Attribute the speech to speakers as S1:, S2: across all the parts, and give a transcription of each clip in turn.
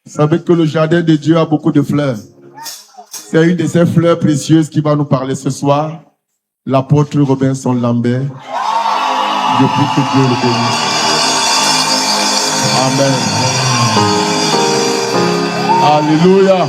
S1: Vous savez que le jardin de Dieu a beaucoup de fleurs. C'est une de ces fleurs précieuses qui va nous parler ce soir. L'apôtre Robinson Lambert. Je prie que Dieu le bénisse. Amen. Alléluia.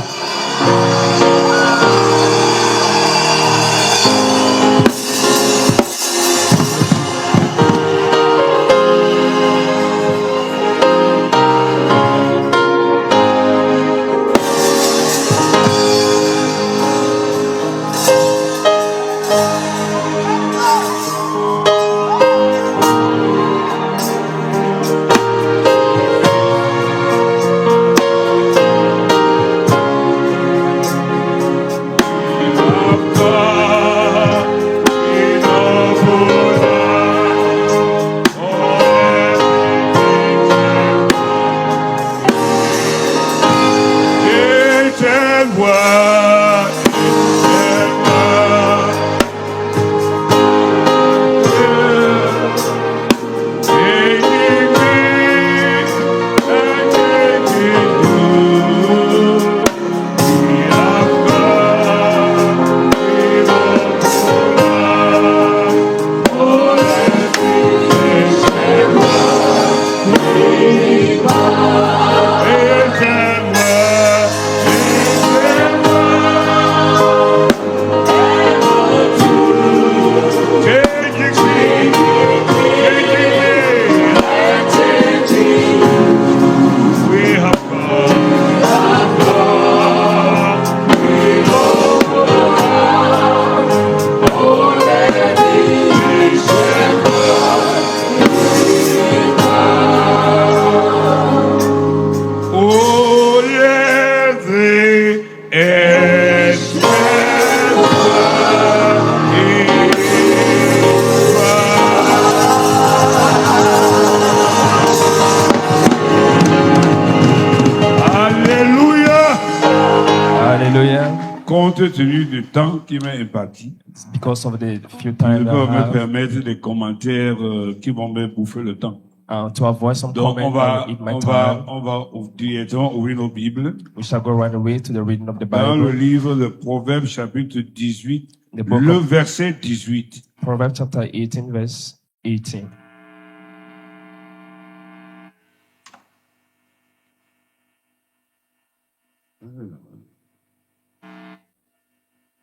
S2: Compte tenu du temps qui m'est imparti,
S3: because of the few
S2: je
S3: time
S2: peux
S3: I
S2: me
S3: have,
S2: permettre des commentaires qui vont me bouffer le temps.
S3: to avoid some
S2: Donc
S3: comment that will eat my time,
S2: on va directement ouvrir nos Bibles
S3: we shall go right away to the reading of the
S2: dans le
S3: Bible.
S2: livre de Proverbes chapitre 18,
S3: The book
S2: le
S3: of
S2: verset 18.
S3: Proverbs chapter 18 verse 18.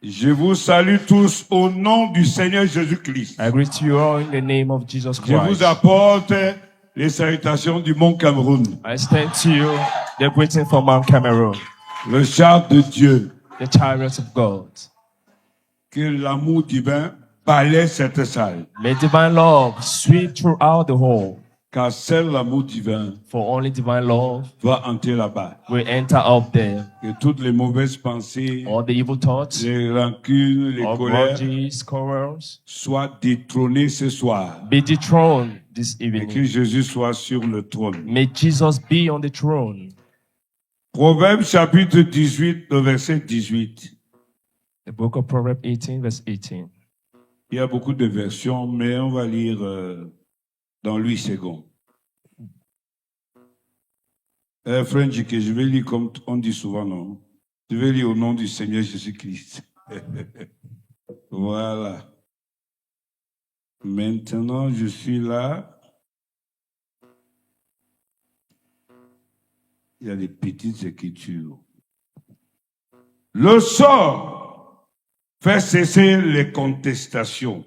S2: Je vous salue tous au nom du Seigneur Jésus-Christ.
S3: I greet you all in the name of Jesus
S2: Je vous
S3: Christ.
S2: apporte les salutations du Mont Cameroun,
S3: I extend to you the greeting from Mount Cameroon,
S2: le char de Dieu.
S3: the chariots of God.
S2: Que l'amour divin balaie cette salle.
S3: May divine love sweep throughout the whole,
S2: Car seul l'amour divin
S3: for only divine love
S2: va entrer là-bas.
S3: will enter up there.
S2: Que toutes les mauvaises pensées,
S3: All the evil thoughts,
S2: les rancunes, les
S3: all
S2: colères
S3: grudges, quarrels,
S2: soient détrônées ce soir.
S3: be dethroned this
S2: Et que
S3: evening.
S2: Jésus soit sur le trône.
S3: May Jesus be on the throne.
S2: Proverbes chapitre 18, le verset 18.
S3: The book of Proverbs 18 verse 18.
S2: Il y a beaucoup de versions, mais on va lire dans Louis II. Frère Njike, je vais lire comme on dit souvent, non? Je vais lire au nom du Seigneur Jésus-Christ. Voilà. Maintenant, je suis là. Il y a des petites écritures. Le sort fait cesser les contestations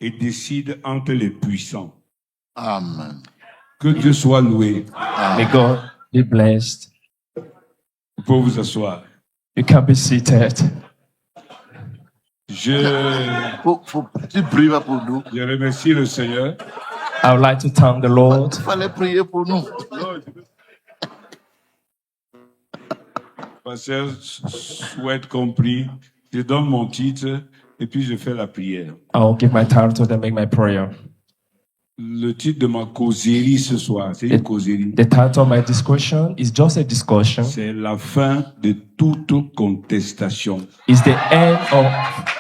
S2: et décide entre les puissants.
S1: Amen.
S2: Que Dieu soit loué.
S3: May God be blessed.
S2: Vous pouvez vous asseoir.
S3: You can be seated.
S2: Je
S1: Tu pries pour nous.
S2: Je remercie le Seigneur.
S3: I would like to thank the Lord.
S1: Il fallait prier pour nous.
S2: Pasteur souhaite compris. Je donne mon titre et puis je fais la prière.
S3: I will give my time to them, make my prayer.
S2: Le titre de ma causerie ce soir, c'est une causerie.
S3: The title of my discussion is just a discussion.
S2: C'est la fin de toute contestation.
S3: It's the end of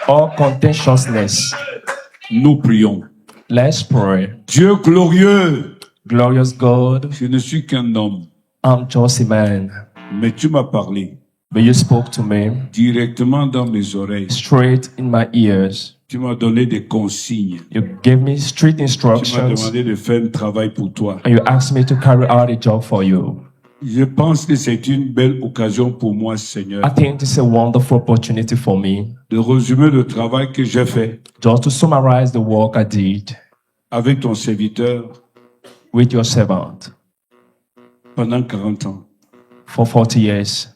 S3: all contentiousness.
S2: Nous prions.
S3: Let's pray.
S2: Dieu glorieux,
S3: Glorious God,
S2: je ne suis qu'un homme.
S3: I'm just a man.
S2: Mais tu m'as parlé
S3: But you spoke to me
S2: directement dans mes oreilles.
S3: straight in my ears.
S2: Tu m'as donné des consignes.
S3: You gave me strict
S2: Tu m'as
S3: instructions
S2: demandé de faire un travail pour toi.
S3: and you asked me to carry out a job for you.
S2: Je pense que c'est une belle occasion pour moi, Seigneur,
S3: I think this is a wonderful opportunity for me
S2: de résumer le travail que j'ai fait
S3: just to summarize the work I did
S2: avec ton serviteur
S3: with your servant
S2: pendant 40 ans.
S3: for 40 years.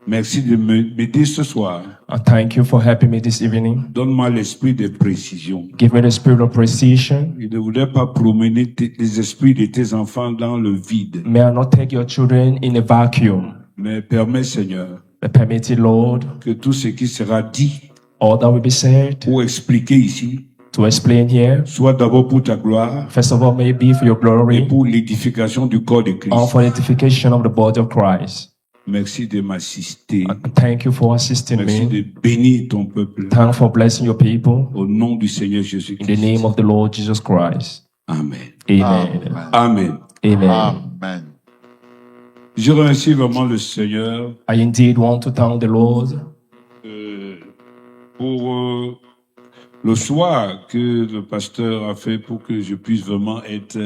S2: Merci de m'aider ce soir.
S3: And thank you for helping me this evening.
S2: Donne-moi l'esprit de précision.
S3: Give me the spirit of precision.
S2: Je ne voudrais pas promener les esprits de tes enfants dans le vide.
S3: May I not take your children in a vacuum.
S2: Mais permets, Seigneur,
S3: But permit it, Lord,
S2: que tout ce qui sera dit
S3: all that will be said
S2: ou expliqué ici
S3: to explain here.
S2: soit d'abord pour ta gloire
S3: First of all, may it be for your
S2: et
S3: glory
S2: pour l'édification du corps de
S3: and
S2: Christ.
S3: for the edification of the body of Christ.
S2: Merci de m'assister.
S3: And thank you for assisting
S2: Merci
S3: me.
S2: de bénir ton peuple.
S3: Thank you for blessing your people.
S2: Au nom du Seigneur
S3: In the
S2: Jésus-Christ.
S3: name of the Lord Jesus Christ.
S2: Amen.
S3: Amen.
S2: Amen.
S3: Amen.
S1: Amen.
S2: Je remercie vraiment le Seigneur
S3: I indeed want to thank the Lord
S2: pour le choix que le pasteur a fait pour que je puisse vraiment être,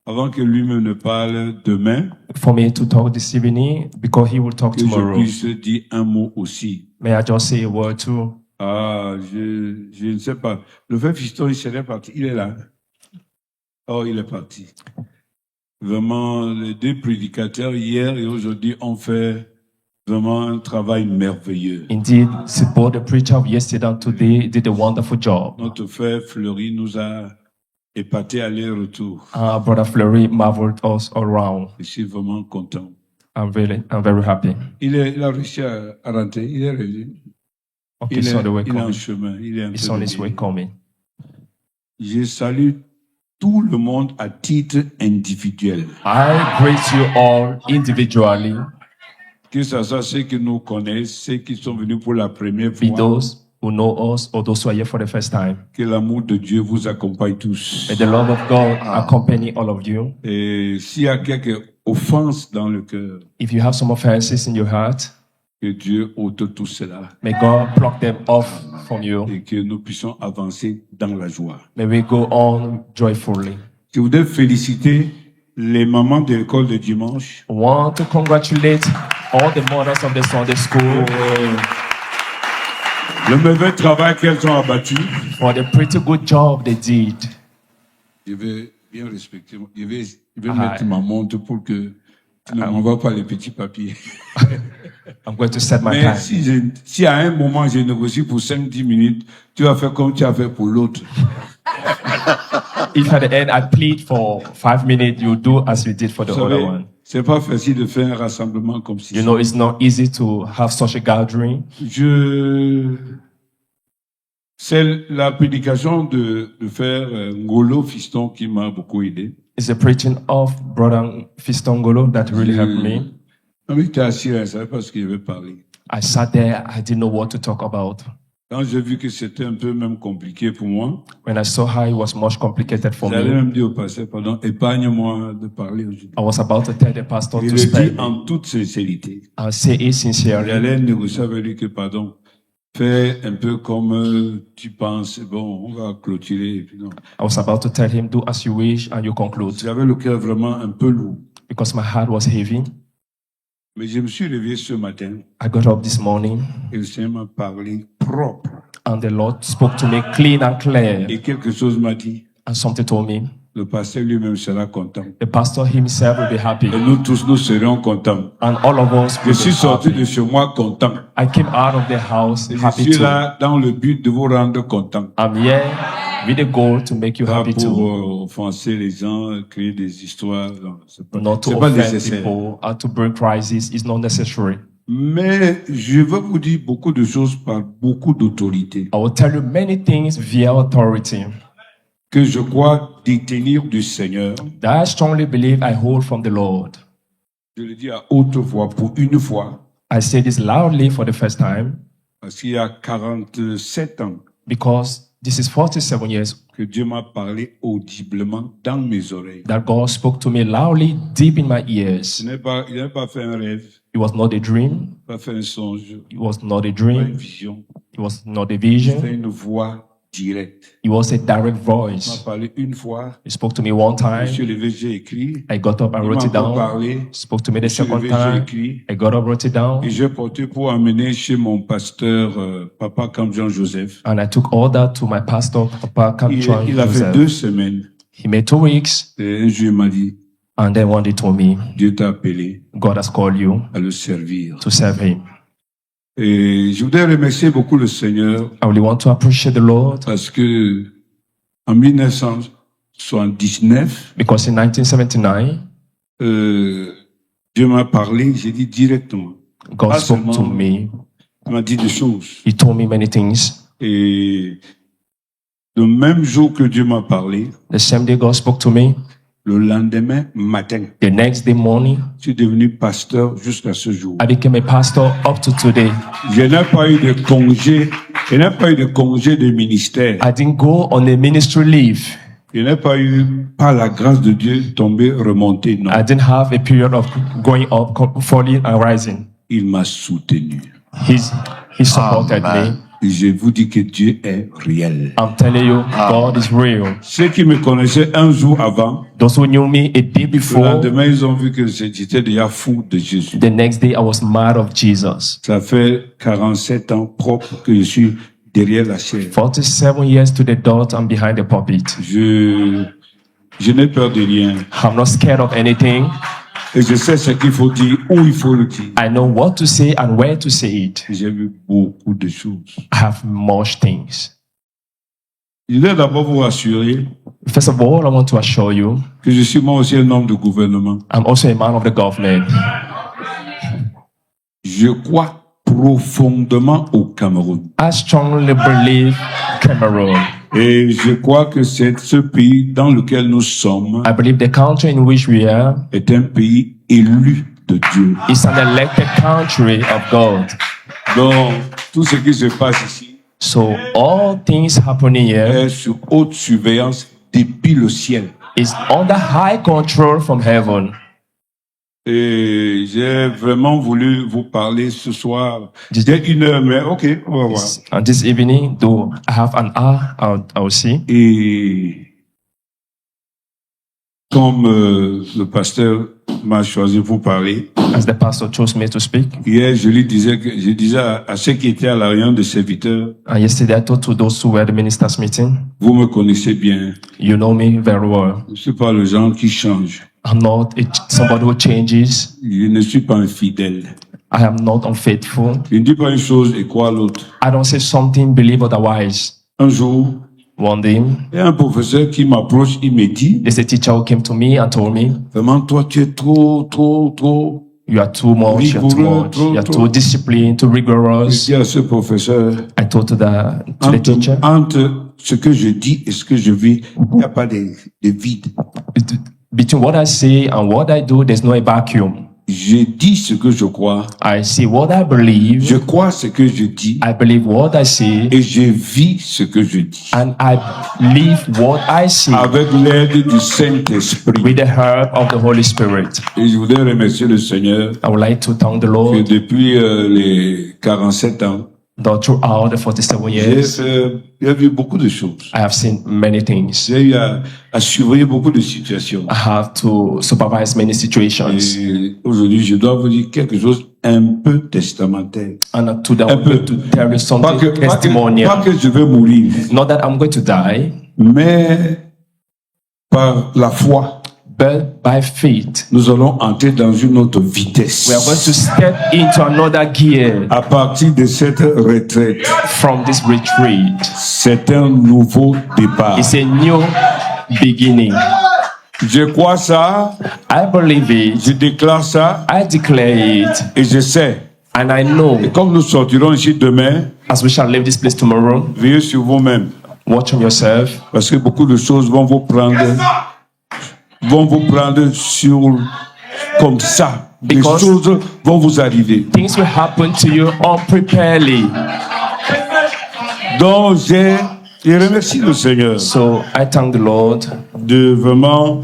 S2: avant que lui-même ne parle demain,
S3: for me to talk this evening because he will talk
S2: que je
S3: tomorrow.
S2: puisse dire un mot aussi.
S3: May I just say a word too?
S2: Ah, je ne sais pas. Le frère Fiston, il serait parti. Il est là. Oh, il est parti. Vraiment, les deux prédicateurs, hier et aujourd'hui, ont fait vraiment un travail merveilleux.
S3: Indeed, both the preacher of yesterday and today did a wonderful job.
S2: Notre frère Fleury nous a épaté aller-retour.
S3: Brother Fleury marveled us all around.
S2: Je suis vraiment content.
S3: I'm very happy.
S2: Il a réussi à rentrer. Il est revenu.
S3: Okay,
S2: Il
S3: so the way
S2: est en
S3: coming.
S2: chemin. Il est en
S3: It's
S2: train
S3: on
S2: de
S3: his way
S2: venir.
S3: coming.
S2: Je salue tout le monde à titre individuel.
S3: I greet you all individually.
S2: Que ce soit ceux qui nous connaissent, ceux qui sont venus pour la première
S3: Be
S2: fois.
S3: those who know us or those who are here for the first time.
S2: Que l'amour de Dieu vous accompagne tous.
S3: May the love of God accompany all of you.
S2: Et s'il y a quelques offenses dans le cœur,
S3: If you have some offenses in your heart,
S2: que Dieu ôte tout cela
S3: may God pluck them off from you.
S2: et que nous puissions avancer dans la joie.
S3: May we go on joyfully.
S2: Je voudrais féliciter les mamans de l'école de dimanche
S3: I want to congratulate all the mothers of the Sunday school
S2: le mauvais travail qu'elles ont abattu.
S3: for the pretty good job they did.
S2: Je vais bien respecter, je vais
S3: Ah,
S2: mettre ma montre pour que tu ne m'envoies pas les petits papiers.
S3: I'm going to set my
S2: Mais
S3: time.
S2: si à un moment je négocie pour 5-10 minutes, tu vas faire comme tu as fait pour l'autre.
S3: If at the end I plead for 5 minutes, you do as you did for the
S2: Vous
S3: other
S2: savez,
S3: one.
S2: c'est pas facile de faire un rassemblement comme
S3: You
S2: ça.
S3: know, it's not easy to have such a gathering.
S2: C'est la prédication de faire Ngolo Fiston qui m'a beaucoup aidé.
S3: It's the preaching of Brother Fistongolo that really helped me.
S2: Non, mais j'étais assis là, je ne savais pas ce qu'il avait parlé.
S3: I sat there, I didn't know what to talk about.
S2: Quand j'ai vu que c'était un peu même compliqué pour moi,
S3: When I saw how it was much complicated for
S2: j'allais
S3: me,
S2: même dire au pasteur, pardon, épargne-moi de parler aujourd'hui.
S3: I was about to tell the pastor
S2: Il
S3: to
S2: le dit
S3: spare me.
S2: en toute sincérité.
S3: I say it sincerely.
S2: J'allais négocier avec lui que, pardon, fais un peu comme tu penses, bon, on va clôturer. Et puis non.
S3: I was about to tell him, do as you wish and you conclude.
S2: J'avais le cœur vraiment un peu lourd.
S3: Because my heart was heavy.
S2: Mais je me suis réveillé ce matin
S3: I got up this morning
S2: et le Seigneur m'a parlé propre.
S3: and the Lord spoke to me clean and clear.
S2: Et quelque chose m'a dit,
S3: And something told me,
S2: le pasteur lui-même sera content.
S3: the pastor himself will be happy.
S2: Et nous tous, nous serons contents.
S3: And all of us
S2: Je
S3: will
S2: suis
S3: be
S2: sorti
S3: happy.
S2: de chez moi content.
S3: I came out of the house
S2: Et je
S3: happy
S2: suis
S3: too.
S2: là dans le but de vous rendre content.
S3: I'm here with a goal to make you
S2: Pas
S3: happy
S2: pour
S3: too.
S2: offenser les gens, créer des histoires. Non, c'est pas,
S3: Not to
S2: c'est pas
S3: offend
S2: nécessaire.
S3: people and to bring crisis is not necessary.
S2: Mais je vais vous dire beaucoup de choses par beaucoup d'autorité
S3: I will tell you many things via authority
S2: que je crois détenir du Seigneur.
S3: that I strongly believe I hold from the Lord.
S2: Je le dis à haute voix pour une fois,
S3: I say this loudly for the first time
S2: parce qu'il y a 47 ans,
S3: because This is 47 years
S2: que Dieu m'a parlé audiblement dans mes oreilles.
S3: that God spoke to me loudly, deep in my ears.
S2: Il n'a pas fait un rêve,
S3: It was not a dream.
S2: pas fait un songe,
S3: It was not a
S2: pas une
S3: dream.
S2: vision.
S3: It was not a
S2: Il
S3: vision.
S2: fait une voix directe.
S3: It was a direct
S2: Il m'a
S3: voice.
S2: parlé une fois.
S3: He spoke to me one
S2: Je me suis
S3: time.
S2: levé, j'ai écrit.
S3: I got up and
S2: Il
S3: wrote
S2: m'a
S3: it
S2: encore
S3: down.
S2: parlé.
S3: Spoke to me
S2: Je
S3: the
S2: me suis
S3: second
S2: levé, j'ai
S3: time.
S2: écrit.
S3: I got up, wrote it down.
S2: Et j'ai porté pour amener chez mon pasteur, Papa Kamjan Joseph.
S3: And I took all that to my pastor, Papa Kamchuan
S2: Il a fait
S3: Joseph.
S2: 2 semaines.
S3: He made 2 weeks.
S2: Et un jour, il m'a dit,
S3: And then one day told me,
S2: Dieu t'a appelé
S3: God has called you
S2: à le servir.
S3: to serve him.
S2: Et je voudrais remercier beaucoup le Seigneur
S3: I really want to appreciate the Lord
S2: parce que en 1979,
S3: because in 1979,
S2: Dieu m'a parlé, j'ai dit directement.
S3: God
S2: Pas
S3: spoke to
S2: seulement-
S3: me.
S2: Il m'a dit des choses.
S3: He told me many things.
S2: Et le même jour que Dieu m'a parlé,
S3: The same day God spoke to me,
S2: le lendemain matin,
S3: the next day morning,
S2: je suis devenu pasteur jusqu'à ce jour.
S3: I became a pastor up to today.
S2: Je n'ai pas eu de congé, je n'ai pas eu de congé de ministère.
S3: I didn't go on a ministry leave.
S2: Je n'ai pas eu, par la grâce de Dieu, tomber, remonter, non.
S3: I didn't have a period of going up, falling and rising.
S2: Il m'a soutenu.
S3: He supported
S1: Amen.
S3: me.
S2: Et je vous dis que Dieu est réel.
S3: I'm telling you, God is real.
S2: Ceux qui me connaissaient un jour avant,
S3: Those who knew me a day
S2: le
S3: before,
S2: lendemain, ils ont vu que j'étais déjà fou de Jésus.
S3: the next day I was mad of Jesus.
S2: Ça fait 47 ans propre que je suis derrière la chair.
S3: 47 years to the dot and behind the pulpit.
S2: Je n'ai peur de rien.
S3: I'm not scared of anything.
S2: Et je sais ce qu'il faut dire, où il faut le dire.
S3: I know what to say and where to say it.
S2: J'ai vu beaucoup de choses.
S3: I have much things.
S2: Je voudrais d'abord vous rassurer
S3: First of all, I want to assure you,
S2: que je suis moi aussi un homme de gouvernement.
S3: I'm also a man of the government.
S2: Je crois profondément au Cameroun.
S3: I strongly believe Cameroon.
S2: Et je crois que c'est ce pays dans lequel nous sommes
S3: I believe the country in which we are
S2: est un pays élu de Dieu.
S3: is an elected country of God.
S2: Donc, tout ce qui se passe ici
S3: So all things happening here
S2: est sous haute surveillance depuis le ciel.
S3: is under high control from heaven.
S2: Et j'ai vraiment voulu vous parler ce soir. J'ai 1 heure, mais ok, on va voir.
S3: And this evening, though I have an hour, I'll see.
S2: Et comme le pasteur m'a choisi pour parler,
S3: As the pastor chose me to speak.
S2: hier je disais à ceux qui étaient à la réunion de serviteurs,
S3: And yesterday I told to those who were at the ministers' meeting,
S2: vous me connaissez bien.
S3: you know me very well.
S2: Je ne suis pas le genre qui change.
S3: I'm not somebody who changes.
S2: Je ne suis pas infidèle.
S3: I am not unfaithful.
S2: Je ne dis pas une chose et crois l'autre.
S3: I don't say something, believe otherwise.
S2: Un jour,
S3: One day,
S2: il y a un professeur qui m'approche, il me dit,
S3: there's a teacher who came to me and told me,
S2: vraiment toi tu es trop.
S3: you are too much, you are too disciplined, too
S2: Je
S3: rigorous.
S2: dis à ce professeur,
S3: I told to the teacher,
S2: entre ce que je dis et ce que je vis, il n'y a pas de vide.
S3: between what I say and what I do, there's no vacuum.
S2: Je dis ce que je crois,
S3: I say what I believe,
S2: je crois ce que je dis
S3: I believe what I say,
S2: et je vis ce que je dis.
S3: and I live what I say
S2: Avec l'aide du Saint-Esprit.
S3: with the help of the Holy Spirit.
S2: Et je voudrais remercier le Seigneur
S3: I would like to thank the
S2: que
S3: Lord
S2: depuis les 47 ans,
S3: that throughout the 47 years,
S2: j'ai vu beaucoup de choses.
S3: I have seen many things.
S2: J'ai eu à surveiller beaucoup de situations.
S3: I have to supervise many situations.
S2: Et aujourd'hui, je dois vous dire quelque chose un peu testamentaire.
S3: And today
S2: Un
S3: I'm
S2: peu.
S3: going to tell you
S2: Pas
S3: something
S2: que,
S3: testimonial.
S2: pas que je vais mourir,
S3: Not that I'm going to die,
S2: mais par la foi,
S3: but by faith,
S2: nous allons entrer dans une autre vitesse.
S3: we are going to step into another gear
S2: À partir de cette retraite,
S3: from this retreat.
S2: c'est un nouveau départ.
S3: It's a new beginning.
S2: Je crois ça,
S3: I believe it.
S2: je déclare ça
S3: I declare it.
S2: et je sais.
S3: And I know,
S2: Et comme nous sortirons ici demain,
S3: as we shall leave this place tomorrow,
S2: veillez sur vous-même
S3: watch on yourself,
S2: parce que beaucoup de choses vont vous prendre sur comme ça. Des
S3: Because-
S2: choses vont vous arriver.
S3: things will happen to you unpreparedly.
S2: Donc Je remercie le Seigneur
S3: So I thank the Lord
S2: de vraiment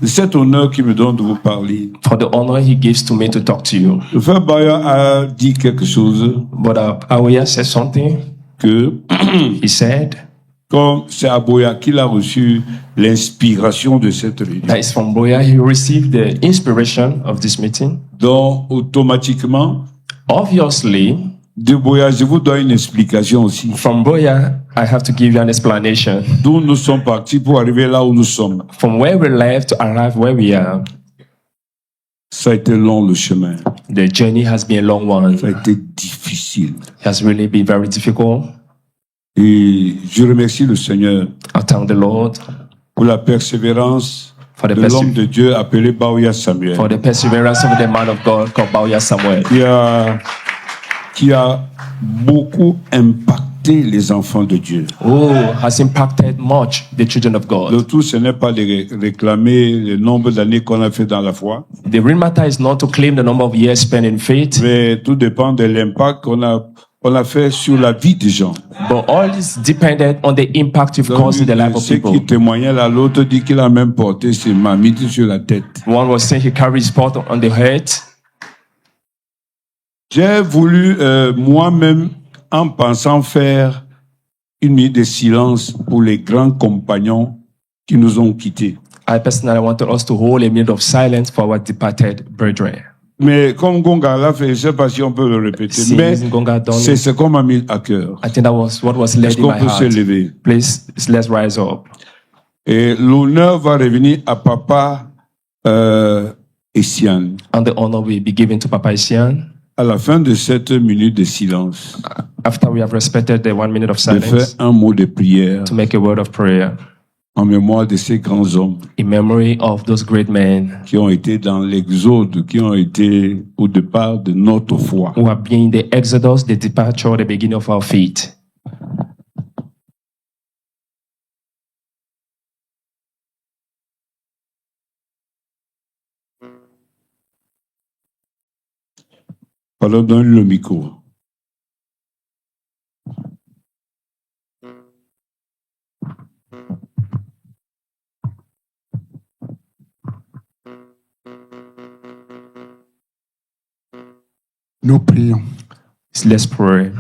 S2: de cet honneur qu'il me donne de vous parler.
S3: for the honor He gives to me to talk to you.
S2: Le frère Baya a dit quelque chose
S3: But Aoya said something.
S2: que,
S3: He said
S2: comme c'est à Boya qu'il a reçu l'inspiration de cette réunion,
S3: that is from Boya he received the inspiration of this meeting.
S2: donc automatiquement,
S3: Obviously,
S2: de Boya, je vous donne une explication aussi.
S3: from Boya, I have to give you an explanation.
S2: D'où nous sommes partis pour arriver là où nous sommes.
S3: From where we left to arrive where we are,
S2: Ça a été long le chemin.
S3: the journey has been a long one.
S2: Ça a été difficile.
S3: It has really been very difficult.
S2: Et je remercie le Seigneur
S3: I thank the Lord
S2: pour la persévérance
S3: for the,
S2: de l'homme de Dieu appelé Baoya Samuel,
S3: for the perseverance of the man of God called Baoya Samuel,
S2: qui a beaucoup impacté les enfants de Dieu.
S3: who has impacted much the children of God.
S2: Le tout, ce n'est pas de réclamer le nombre d'années qu'on a fait dans la foi,
S3: The real matter is not to claim the number of years spent in faith,
S2: mais tout dépend de l'impact qu'on a fait sur la vie des gens.
S3: but all is dependent on the impact you've caused in the life of
S2: Ceux
S3: people.
S2: qui témoignaient là, l'autre dit qu'il a même porté ses marmites sur la tête.
S3: One was saying he carried his pot on the head.
S2: J'ai voulu moi-même, en pensant faire une minute de silence pour les grands compagnons qui nous ont quittés.
S3: I personally wanted us to hold a minute of silence for our departed brethren.
S2: Mais comme Gonga l'a fait, je ne sais pas si on peut le répéter, mais
S3: Since Ngonga done
S2: c'est
S3: it,
S2: ce qu'on m'a mis à cœur.
S3: I think that was what was led
S2: Est-ce
S3: in
S2: qu'on
S3: my
S2: peut se
S3: heart.
S2: lever?
S3: Please, let's rise up.
S2: Et l'honneur va revenir à Papa Essiane.
S3: And the honor will be given to Papa Isian.
S2: À la fin de cette minute de silence,
S3: After we have respected the 1 minute of
S2: de faire
S3: silence,
S2: un mot de prière
S3: to make a word of prayer
S2: en mémoire de ces grands hommes
S3: in memory of those great men
S2: qui ont été dans l'exode, qui ont été au départ de notre foi.
S3: who have been the exodus, the departure, the beginning of our faith.
S2: Alors, donne le micro.
S4: Nous prions.
S3: Let's pray.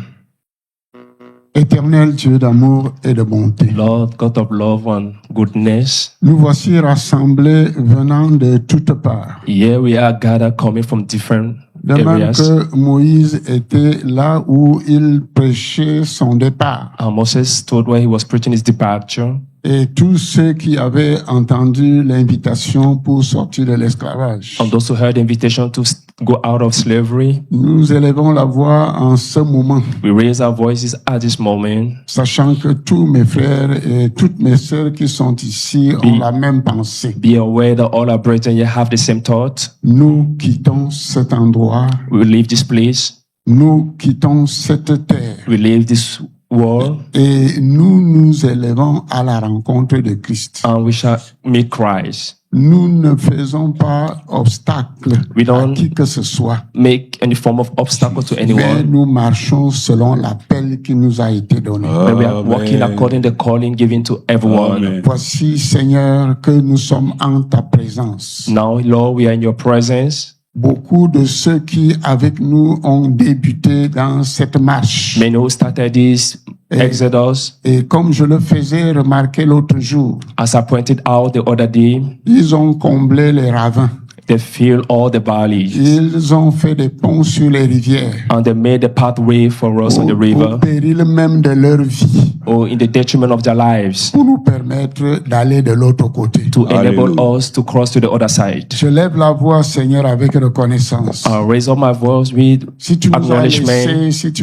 S4: Éternel Dieu d'amour et de bonté,
S3: Lord, God of love and goodness,
S4: nous voici rassemblés venant de toutes parts.
S3: here we are gathered coming from different
S4: De même
S3: areas.
S4: que Moïse était là où il prêchait son départ.
S3: And Moses told where he was preaching his departure,
S4: Et tous ceux qui avaient entendu l'invitation pour sortir de l'esclavage.
S3: and those who heard the invitation to go out of slavery.
S4: Nous élevons la voix en ce moment,
S3: We raise our voices at this moment,
S4: sachant que tous mes frères et toutes mes sœurs qui sont ici ont la même pensée.
S3: be aware that all our brethren here have the same thought.
S4: Nous quittons cet endroit,
S3: We leave this place,
S4: nous quittons cette terre.
S3: we leave this world,
S4: Et nous nous élevons à la rencontre de Christ.
S3: and we shall meet Christ.
S4: Nous ne faisons pas obstacle
S3: We
S4: à
S3: don't
S4: qui que ce soit,
S3: make any form of obstacle to
S4: mais
S3: anyone,
S4: nous marchons selon l'appel qui nous a été donné.
S3: but we are walking according to the calling given to everyone.
S2: Amen.
S4: Voici, Seigneur, que nous sommes en ta présence.
S3: Now, Lord, we are in your presence.
S4: Beaucoup de ceux qui, avec nous, ont débuté dans cette marche.
S3: Many who started this Exodus,
S4: Et comme je le faisais remarquer l'autre jour,
S3: as I pointed out the other day,
S4: ils ont comblé les ravins.
S3: they filled all the valleys,
S4: Ils ont fait des ponts sur les rivières.
S3: and they made the pathway for us on the
S4: Au
S3: river,
S4: péril même de leur vie,
S3: or in the detriment of their lives,
S4: pour nous permettre d'aller de l'autre côté.
S3: to enable
S2: Hallelujah.
S3: us to cross to the other side.
S4: Je lève la voix, Seigneur, avec reconnaissance.
S3: I'll raise up my voice with
S4: Si tu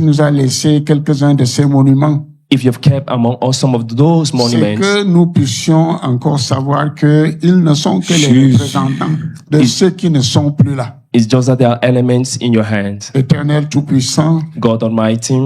S4: nous as laissé quelques-uns de ces monuments,
S3: if you've kept among us some of those
S4: c'est
S3: monuments,
S4: que nous puissions encore savoir qu'ils ne sont que les
S2: Jésus.
S4: représentants de ceux qui ne sont plus là.
S3: it's just that there are elements in your hands.
S4: Éternel Tout-Puissant,
S3: God Almighty,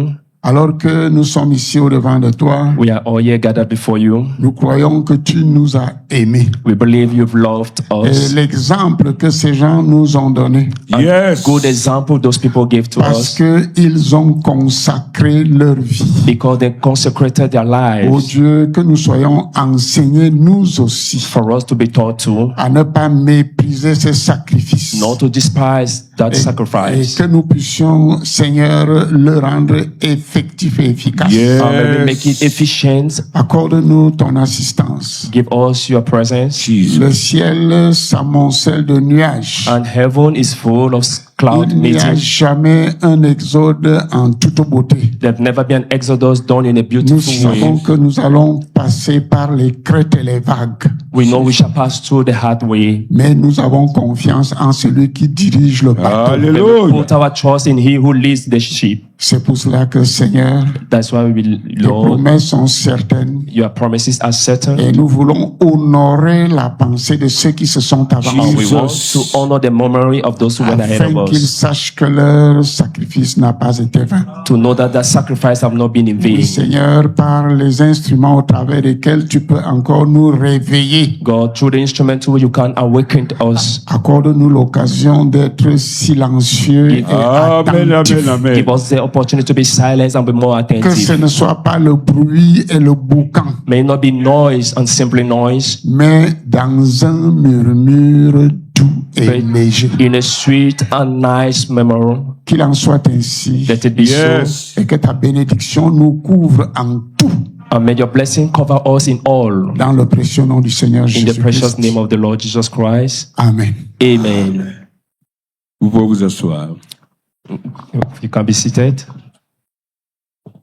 S4: Alors que nous sommes ici au devant de toi,
S3: We are all here gathered before you.
S4: nous croyons que tu nous as aimés.
S3: We believe you've loved
S4: Et
S3: us.
S4: l'exemple que ces gens nous ont donné,
S2: Yes.
S3: Good example those people gave to
S4: parce
S3: us
S4: qu'ils ont consacré leur vie.
S3: because they consecrated their
S4: Oh
S3: lives
S4: Dieu, que nous soyons enseignés nous aussi
S3: for us to be taught to,
S4: à ne pas mépriser ces sacrifices.
S3: not to despise that
S4: Et
S3: sacrifice.
S4: que nous puissions, Seigneur, le rendre effectif et efficace.
S2: Yes.
S3: May we make it efficient.
S4: Accorde-nous ton assistance.
S3: Give us your presence.
S2: Jesus.
S4: Le ciel s'amoncelle de nuages.
S3: And heaven is full of cloud
S4: Il n'y a
S3: meeting.
S4: jamais un exode en toute beauté.
S3: There's never been an exodus done in a
S4: Nous
S3: beautiful
S4: savons
S3: way.
S4: que nous allons passer par les crêtes et les vagues.
S3: We know we shall pass through the hard way.
S4: Mais nous avons confiance en celui qui dirige le bateau.
S3: We
S2: Alléluia.
S3: put our trust in He who leads the sheep.
S4: C'est pour cela que, Seigneur,
S3: That's why we,
S4: tes
S3: Lord,
S4: promesses sont certaines.
S3: your promises are certain.
S4: Et nous voulons honorer la pensée de ceux qui se sont avancés.
S3: And we want to honor the memory of those who went ahead
S4: Afin
S3: of
S4: qu'ils
S3: us,
S4: sachent que leur sacrifice n'a pas été vain.
S3: to know that that sacrifice have not been in
S4: Oui,
S3: vain.
S4: Seigneur, par les instruments au travers desquels tu peux encore nous réveiller.
S3: God, through the instrumental, you can awaken us.
S4: Accorde-nous l'occasion d'être silencieux et
S2: Amen,
S4: attentifs.
S2: amen, amen.
S3: Give us the opportunity to be silent and be more
S4: Que ce
S3: attentive.
S4: ne soit pas le bruit et le boucan,
S3: May it not be noise and simply noise,
S4: mais dans un murmure doux et
S3: but
S4: léger.
S3: in a sweet and nice memory.
S4: Qu'il en soit ainsi.
S3: Let it be so.
S2: Yes.
S4: Et que ta bénédiction nous couvre en tout.
S3: And may your blessing cover us in all.
S4: Dans le précieux nom du Seigneur
S3: In the precious
S4: Jésus-Christ.
S3: name of the Lord Jesus Christ.
S4: Amen.
S3: Amen.
S2: Vous pouvez vous asseoir.
S3: You can be seated.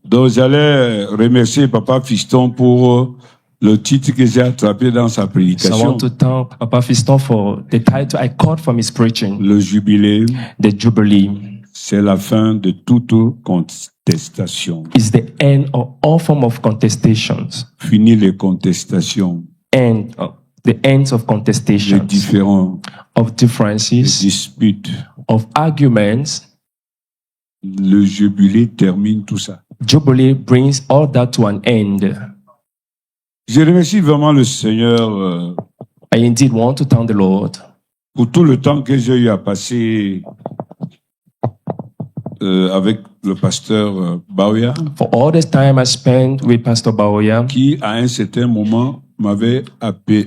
S2: Donc, j'allais remercier Papa Fiston pour le titre que j'ai attrapé dans sa
S3: So I
S2: prédication.
S3: want to thank Papa Fiston for the title I caught from his preaching,
S2: Le jubilé,
S3: the Jubilee.
S2: c'est la fin de toute contestation.
S3: Is the end of all form of contestations.
S2: Fini les contestations,
S3: End of the ends of
S2: les
S3: contestations,
S2: différents,
S3: of
S2: les
S3: differences,
S2: disputes.
S3: of arguments.
S2: Le jubilé termine tout ça.
S3: Jubilee brings all that to an end.
S2: Je remercie vraiment le Seigneur
S3: I indeed want to thank the Lord
S2: pour tout le temps que j'ai eu à passer avec le pasteur Baoya,
S3: for all this time I spent with Pastor Baoya,
S2: qui à un certain moment m'avait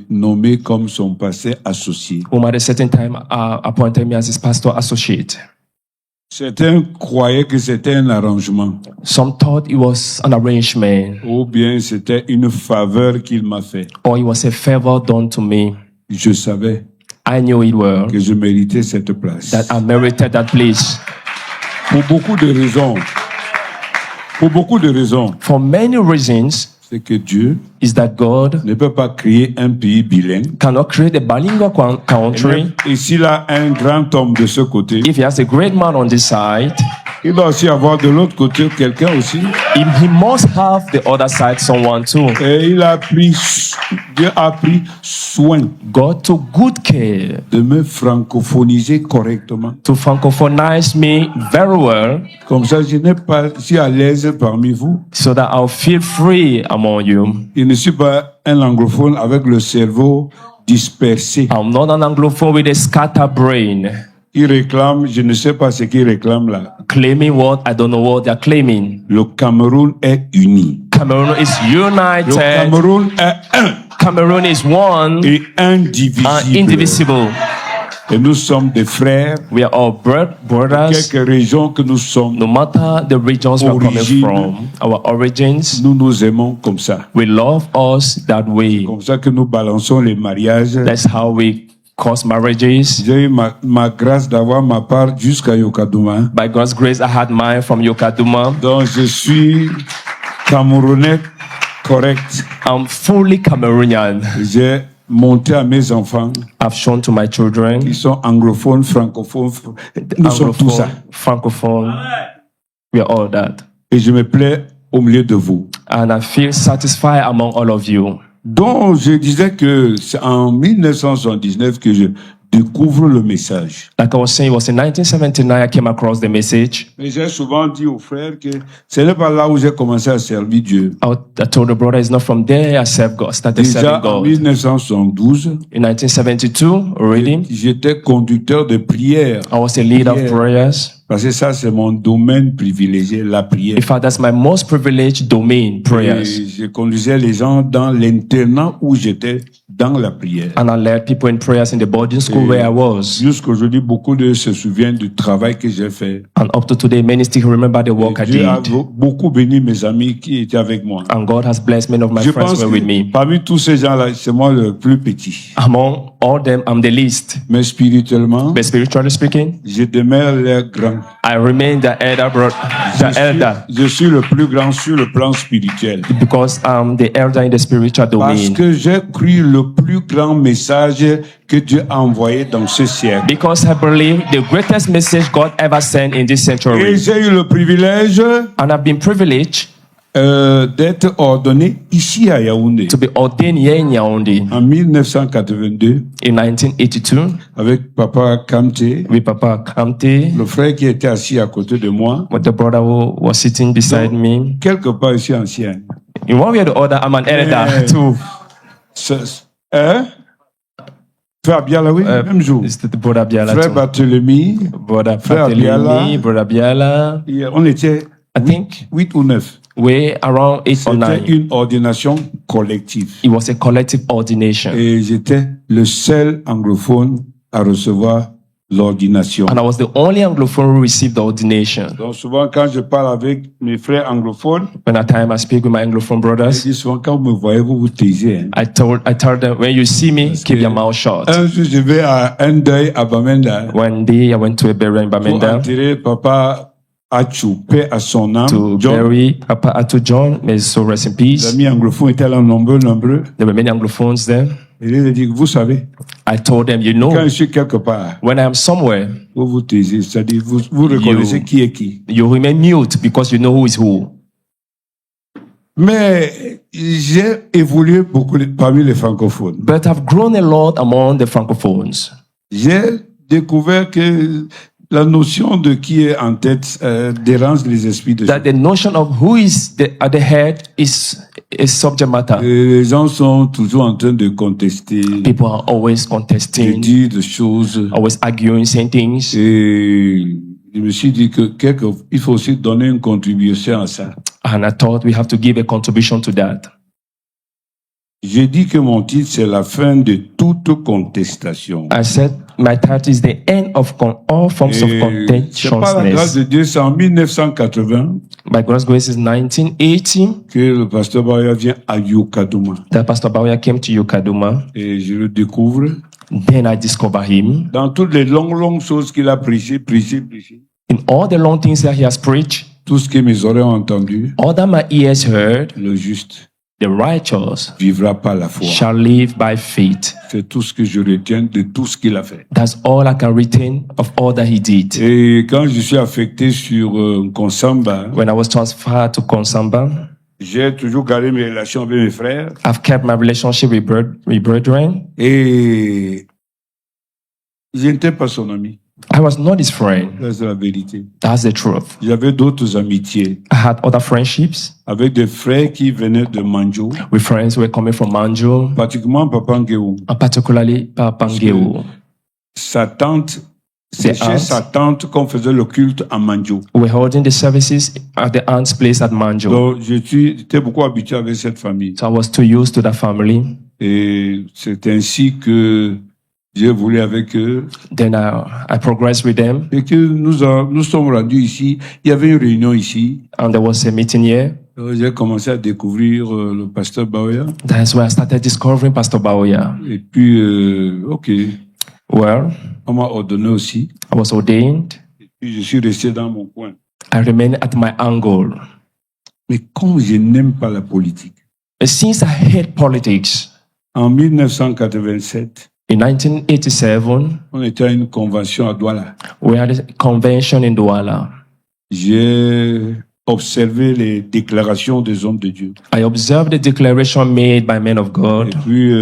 S2: nommé comme son pasteur associé.
S3: whom at a certain time appointed me as his pastor associate.
S2: Certains croyaient que c'était un arrangement
S3: Some thought it was an arrangement,
S2: ou bien c'était une faveur qu'il m'a fait.
S3: or it was a favor done to me.
S2: Je savais
S3: I knew it well,
S2: que je méritais cette place.
S3: that I merited that place.
S2: Pour beaucoup de raisons. Pour beaucoup de raisons.
S3: For many reasons,
S2: C'est que Dieu
S3: is that God
S2: ne peut pas créer un pays bilingue.
S3: cannot create a bilingual country.
S2: Et s'il a un grand homme de ce côté,
S3: If he has a great man on this side,
S2: il doit aussi avoir de l'autre côté quelqu'un aussi.
S3: he must have the other side someone too.
S2: Et Dieu a pris soin
S3: God took good care
S2: de me francophoniser correctement.
S3: to francophonize me very well,
S2: Comme ça, je n'ai pas, je suis à l'aise parmi vous.
S3: so that I'll feel free among you.
S2: Je ne suis pas un anglophone avec le cerveau dispersé.
S3: I'm not an Anglophone with a scattered brain,
S2: Il réclame, je ne sais pas ce qu'il réclame là.
S3: claiming what I don't know what they're claiming.
S2: Le Cameroun est uni.
S3: Cameroon is
S2: Le
S3: united.
S2: Cameroun est un
S3: Cameroon is one
S2: et
S3: and
S2: indivisible.
S3: indivisible.
S2: Et nous sommes des frères.
S3: We are all brothers.
S2: Quelques régions que nous sommes,
S3: No matter the regions we're coming
S2: Origine.
S3: from, our origins,
S2: nous nous aimons comme ça.
S3: we love us that way.
S2: Comme ça que nous balançons les mariages.
S3: That's how we cause marriages.
S2: J'ai eu ma grâce d'avoir ma part jusqu'à Yokadouma.
S3: By God's grace, I had mine from Yokaduma.
S2: Donc je suis Camerounais correct.
S3: I'm fully Cameroonian.
S2: J'ai montré à mes enfants
S3: I've shown to my children,
S2: qui sont anglophones, francophones. Nous sommes tout ça.
S3: Francophone. We are all that.
S2: Et je me plais au milieu de vous.
S3: And I feel satisfied among all of you.
S2: Donc je disais que c'est en 1979 que découvre le message.
S3: Like I was saying, it was in 1979 I came across the message.
S2: Mais j'ai souvent dit aux frères que ce n'est pas là où j'ai commencé à servir Dieu.
S3: I told the brother, it's not from there I started
S2: Déjà
S3: serving
S2: en
S3: God.
S2: 1972,
S3: In 1972, already,
S2: j'étais conducteur de prière.
S3: I was a leader of prayers.
S2: Parce que ça, c'est mon domaine privilégié, la prière.
S3: In fact, that's my most privileged domain,
S2: Et
S3: prayers.
S2: je conduisais les gens dans l'internat où j'étais dans la prière.
S3: And I led people in prayers in the boarding school where I was.
S2: Jusqu'aujourd'hui, beaucoup de se souviennent du travail que j'ai fait.
S3: And up to today, many still remember the work I
S2: Dieu a
S3: did.
S2: beaucoup béni mes amis qui étaient avec moi.
S3: And God has blessed many of my
S2: Je
S3: friends
S2: pense
S3: who were with me.
S2: que parmi tous ces gens-là, c'est moi le plus petit.
S3: Among all them, I'm the least.
S2: Mais spirituellement,
S3: But spiritually speaking,
S2: je demeure le grand.
S3: I remain the elder,
S2: Je suis le plus grand sur le plan spirituel.
S3: because I'm the elder in the spiritual
S2: Parce
S3: domain.
S2: que j'ai cru le plus grand message que Dieu a envoyé dans ce siècle.
S3: Because I believe the greatest message God ever sent in this
S2: Et
S3: century.
S2: j'ai eu le privilège
S3: And I've been privileged
S2: d'être ordonné ici à Yaoundé
S3: to be ordained here in Yaoundé
S2: en 1982
S3: in 1982
S2: avec Papa Kamte,
S3: with Papa Kamte,
S2: le frère qui était assis à côté de moi,
S3: with the brother who was sitting beside me.
S2: quelque part ici ancien.
S3: In one way or the other, I'm an elder too.
S2: Hein? Frère Biala, oui, même jour.
S3: It's the brother Biala
S2: Frère
S3: too.
S2: Barthélemy,
S3: Brother
S2: Frère Biala.
S3: Barthélemy, brother Biala.
S2: on était
S3: I think
S2: 8 ou 9.
S3: we're around 8 or
S2: C'était
S3: 9.
S2: une ordination collective.
S3: It was a collective ordination.
S2: Et j'étais le seul anglophone à recevoir l'ordination.
S3: And I was the only Anglophone who received the ordination.
S2: Donc souvent quand je parle avec mes frères anglophones,
S3: When at time I speak with my Anglophone
S2: je
S3: brothers,
S2: dis souvent quand vous me voyez, vous vous taisez. Hein.
S3: I told them, when you see me, keep your mouth shut.
S2: Un jour, je vais à un deuil à Bamenda
S3: One day I went to a burial in
S2: pour
S3: Bamenda
S2: enterrer Papa Achou, paix à son âme.
S3: to
S2: John,
S3: bury Papa Atu John. May his soul rest in
S2: les
S3: peace.
S2: amis anglophones étaient là nombreux.
S3: There were many Anglophones there.
S2: Et il a dit, vous savez,
S3: I told them, you
S2: quand
S3: know,
S2: je suis quelque part,
S3: when I am somewhere,
S2: vous vous taisez, c'est-à-dire vous reconnaissez qui est qui.
S3: you remain mute because you know who is who.
S2: Mais j'ai évolué beaucoup parmi les francophones.
S3: But I've grown a lot among the Francophones.
S2: J'ai découvert que la notion de qui est en tête dérange les esprits de gens.
S3: That the notion of who is at the head is subject matter.
S2: Les gens sont toujours en train de contester,
S3: People are always
S2: de
S3: contesting,
S2: dire des choses.
S3: always arguing, saying things.
S2: Et je me suis dit que il faut aussi donner une contribution à ça.
S3: And I thought we have to give a contribution to that.
S2: J'ai dit que mon titre, c'est la fin de toute contestation.
S3: I said my title is the end of all forms of
S2: Et c'est par la grâce
S3: contentiousness.
S2: de Dieu, c'est en 1980
S3: By God's grace, is 1980
S2: que le pasteur Baya vient à Yukadouma.
S3: that Pastor Bawya came to Yukaduma.
S2: Et je le découvre
S3: Then I discover him.
S2: dans toutes les longues choses qu'il a prêché.
S3: In all the long things that he has preached,
S2: Tout ce que mes oreilles ont entendu,
S3: all that my ears heard,
S2: le juste
S3: the righteous
S2: vivra par la foi.
S3: shall live by faith.
S2: C'est tout ce que je retiens de tout ce qu'il a fait.
S3: That's all I can retain of all that he did.
S2: Et quand je suis affecté sur Konsamba,
S3: When I was transferred to Konsamba,
S2: j'ai toujours gardé mes relations avec mes frères.
S3: I've kept my relationship with brethren.
S2: Et je n'étais pas son ami.
S3: I was not his friend.
S2: Ça, c'est la vérité.
S3: That's the truth.
S2: J'avais d'autres amitiés
S3: I had other friendships
S2: avec des frères qui venaient de Manjo,
S3: with friends who were coming from Manjo,
S2: pratiquement Papa Ngéou.
S3: and particularly Papa Ngeu.
S2: Sa tante, c'est
S3: The
S2: chez
S3: aunt.
S2: sa tante qu'on faisait le culte à Manjo.
S3: We were holding the services at the aunt's place at Manjo.
S2: Donc, j'étais beaucoup habitué avec cette famille.
S3: So I was too used to that family.
S2: Et c'est ainsi que j'ai voulu avec eux.
S3: Then I progressed with them,
S2: Et que nous sommes rendus ici. Il y avait une réunion ici.
S3: and there was a meeting here.
S2: J'ai commencé à découvrir le pasteur Bawya.
S3: That's where I started discovering Pastor Bawya.
S2: Et puis, OK,
S3: Well,
S2: on m'a ordonné aussi.
S3: I was ordained.
S2: Et puis, je suis resté dans mon coin.
S3: I remained at my angle.
S2: Mais comme je n'aime pas la politique,
S3: But since I hate politics,
S2: en 1987,
S3: in 1987,
S2: on était à une convention à Douala.
S3: we had a convention in Douala.
S2: J'ai observé les déclarations des hommes de Dieu.
S3: I observed the declaration made by men of
S2: Et
S3: God.
S2: puis,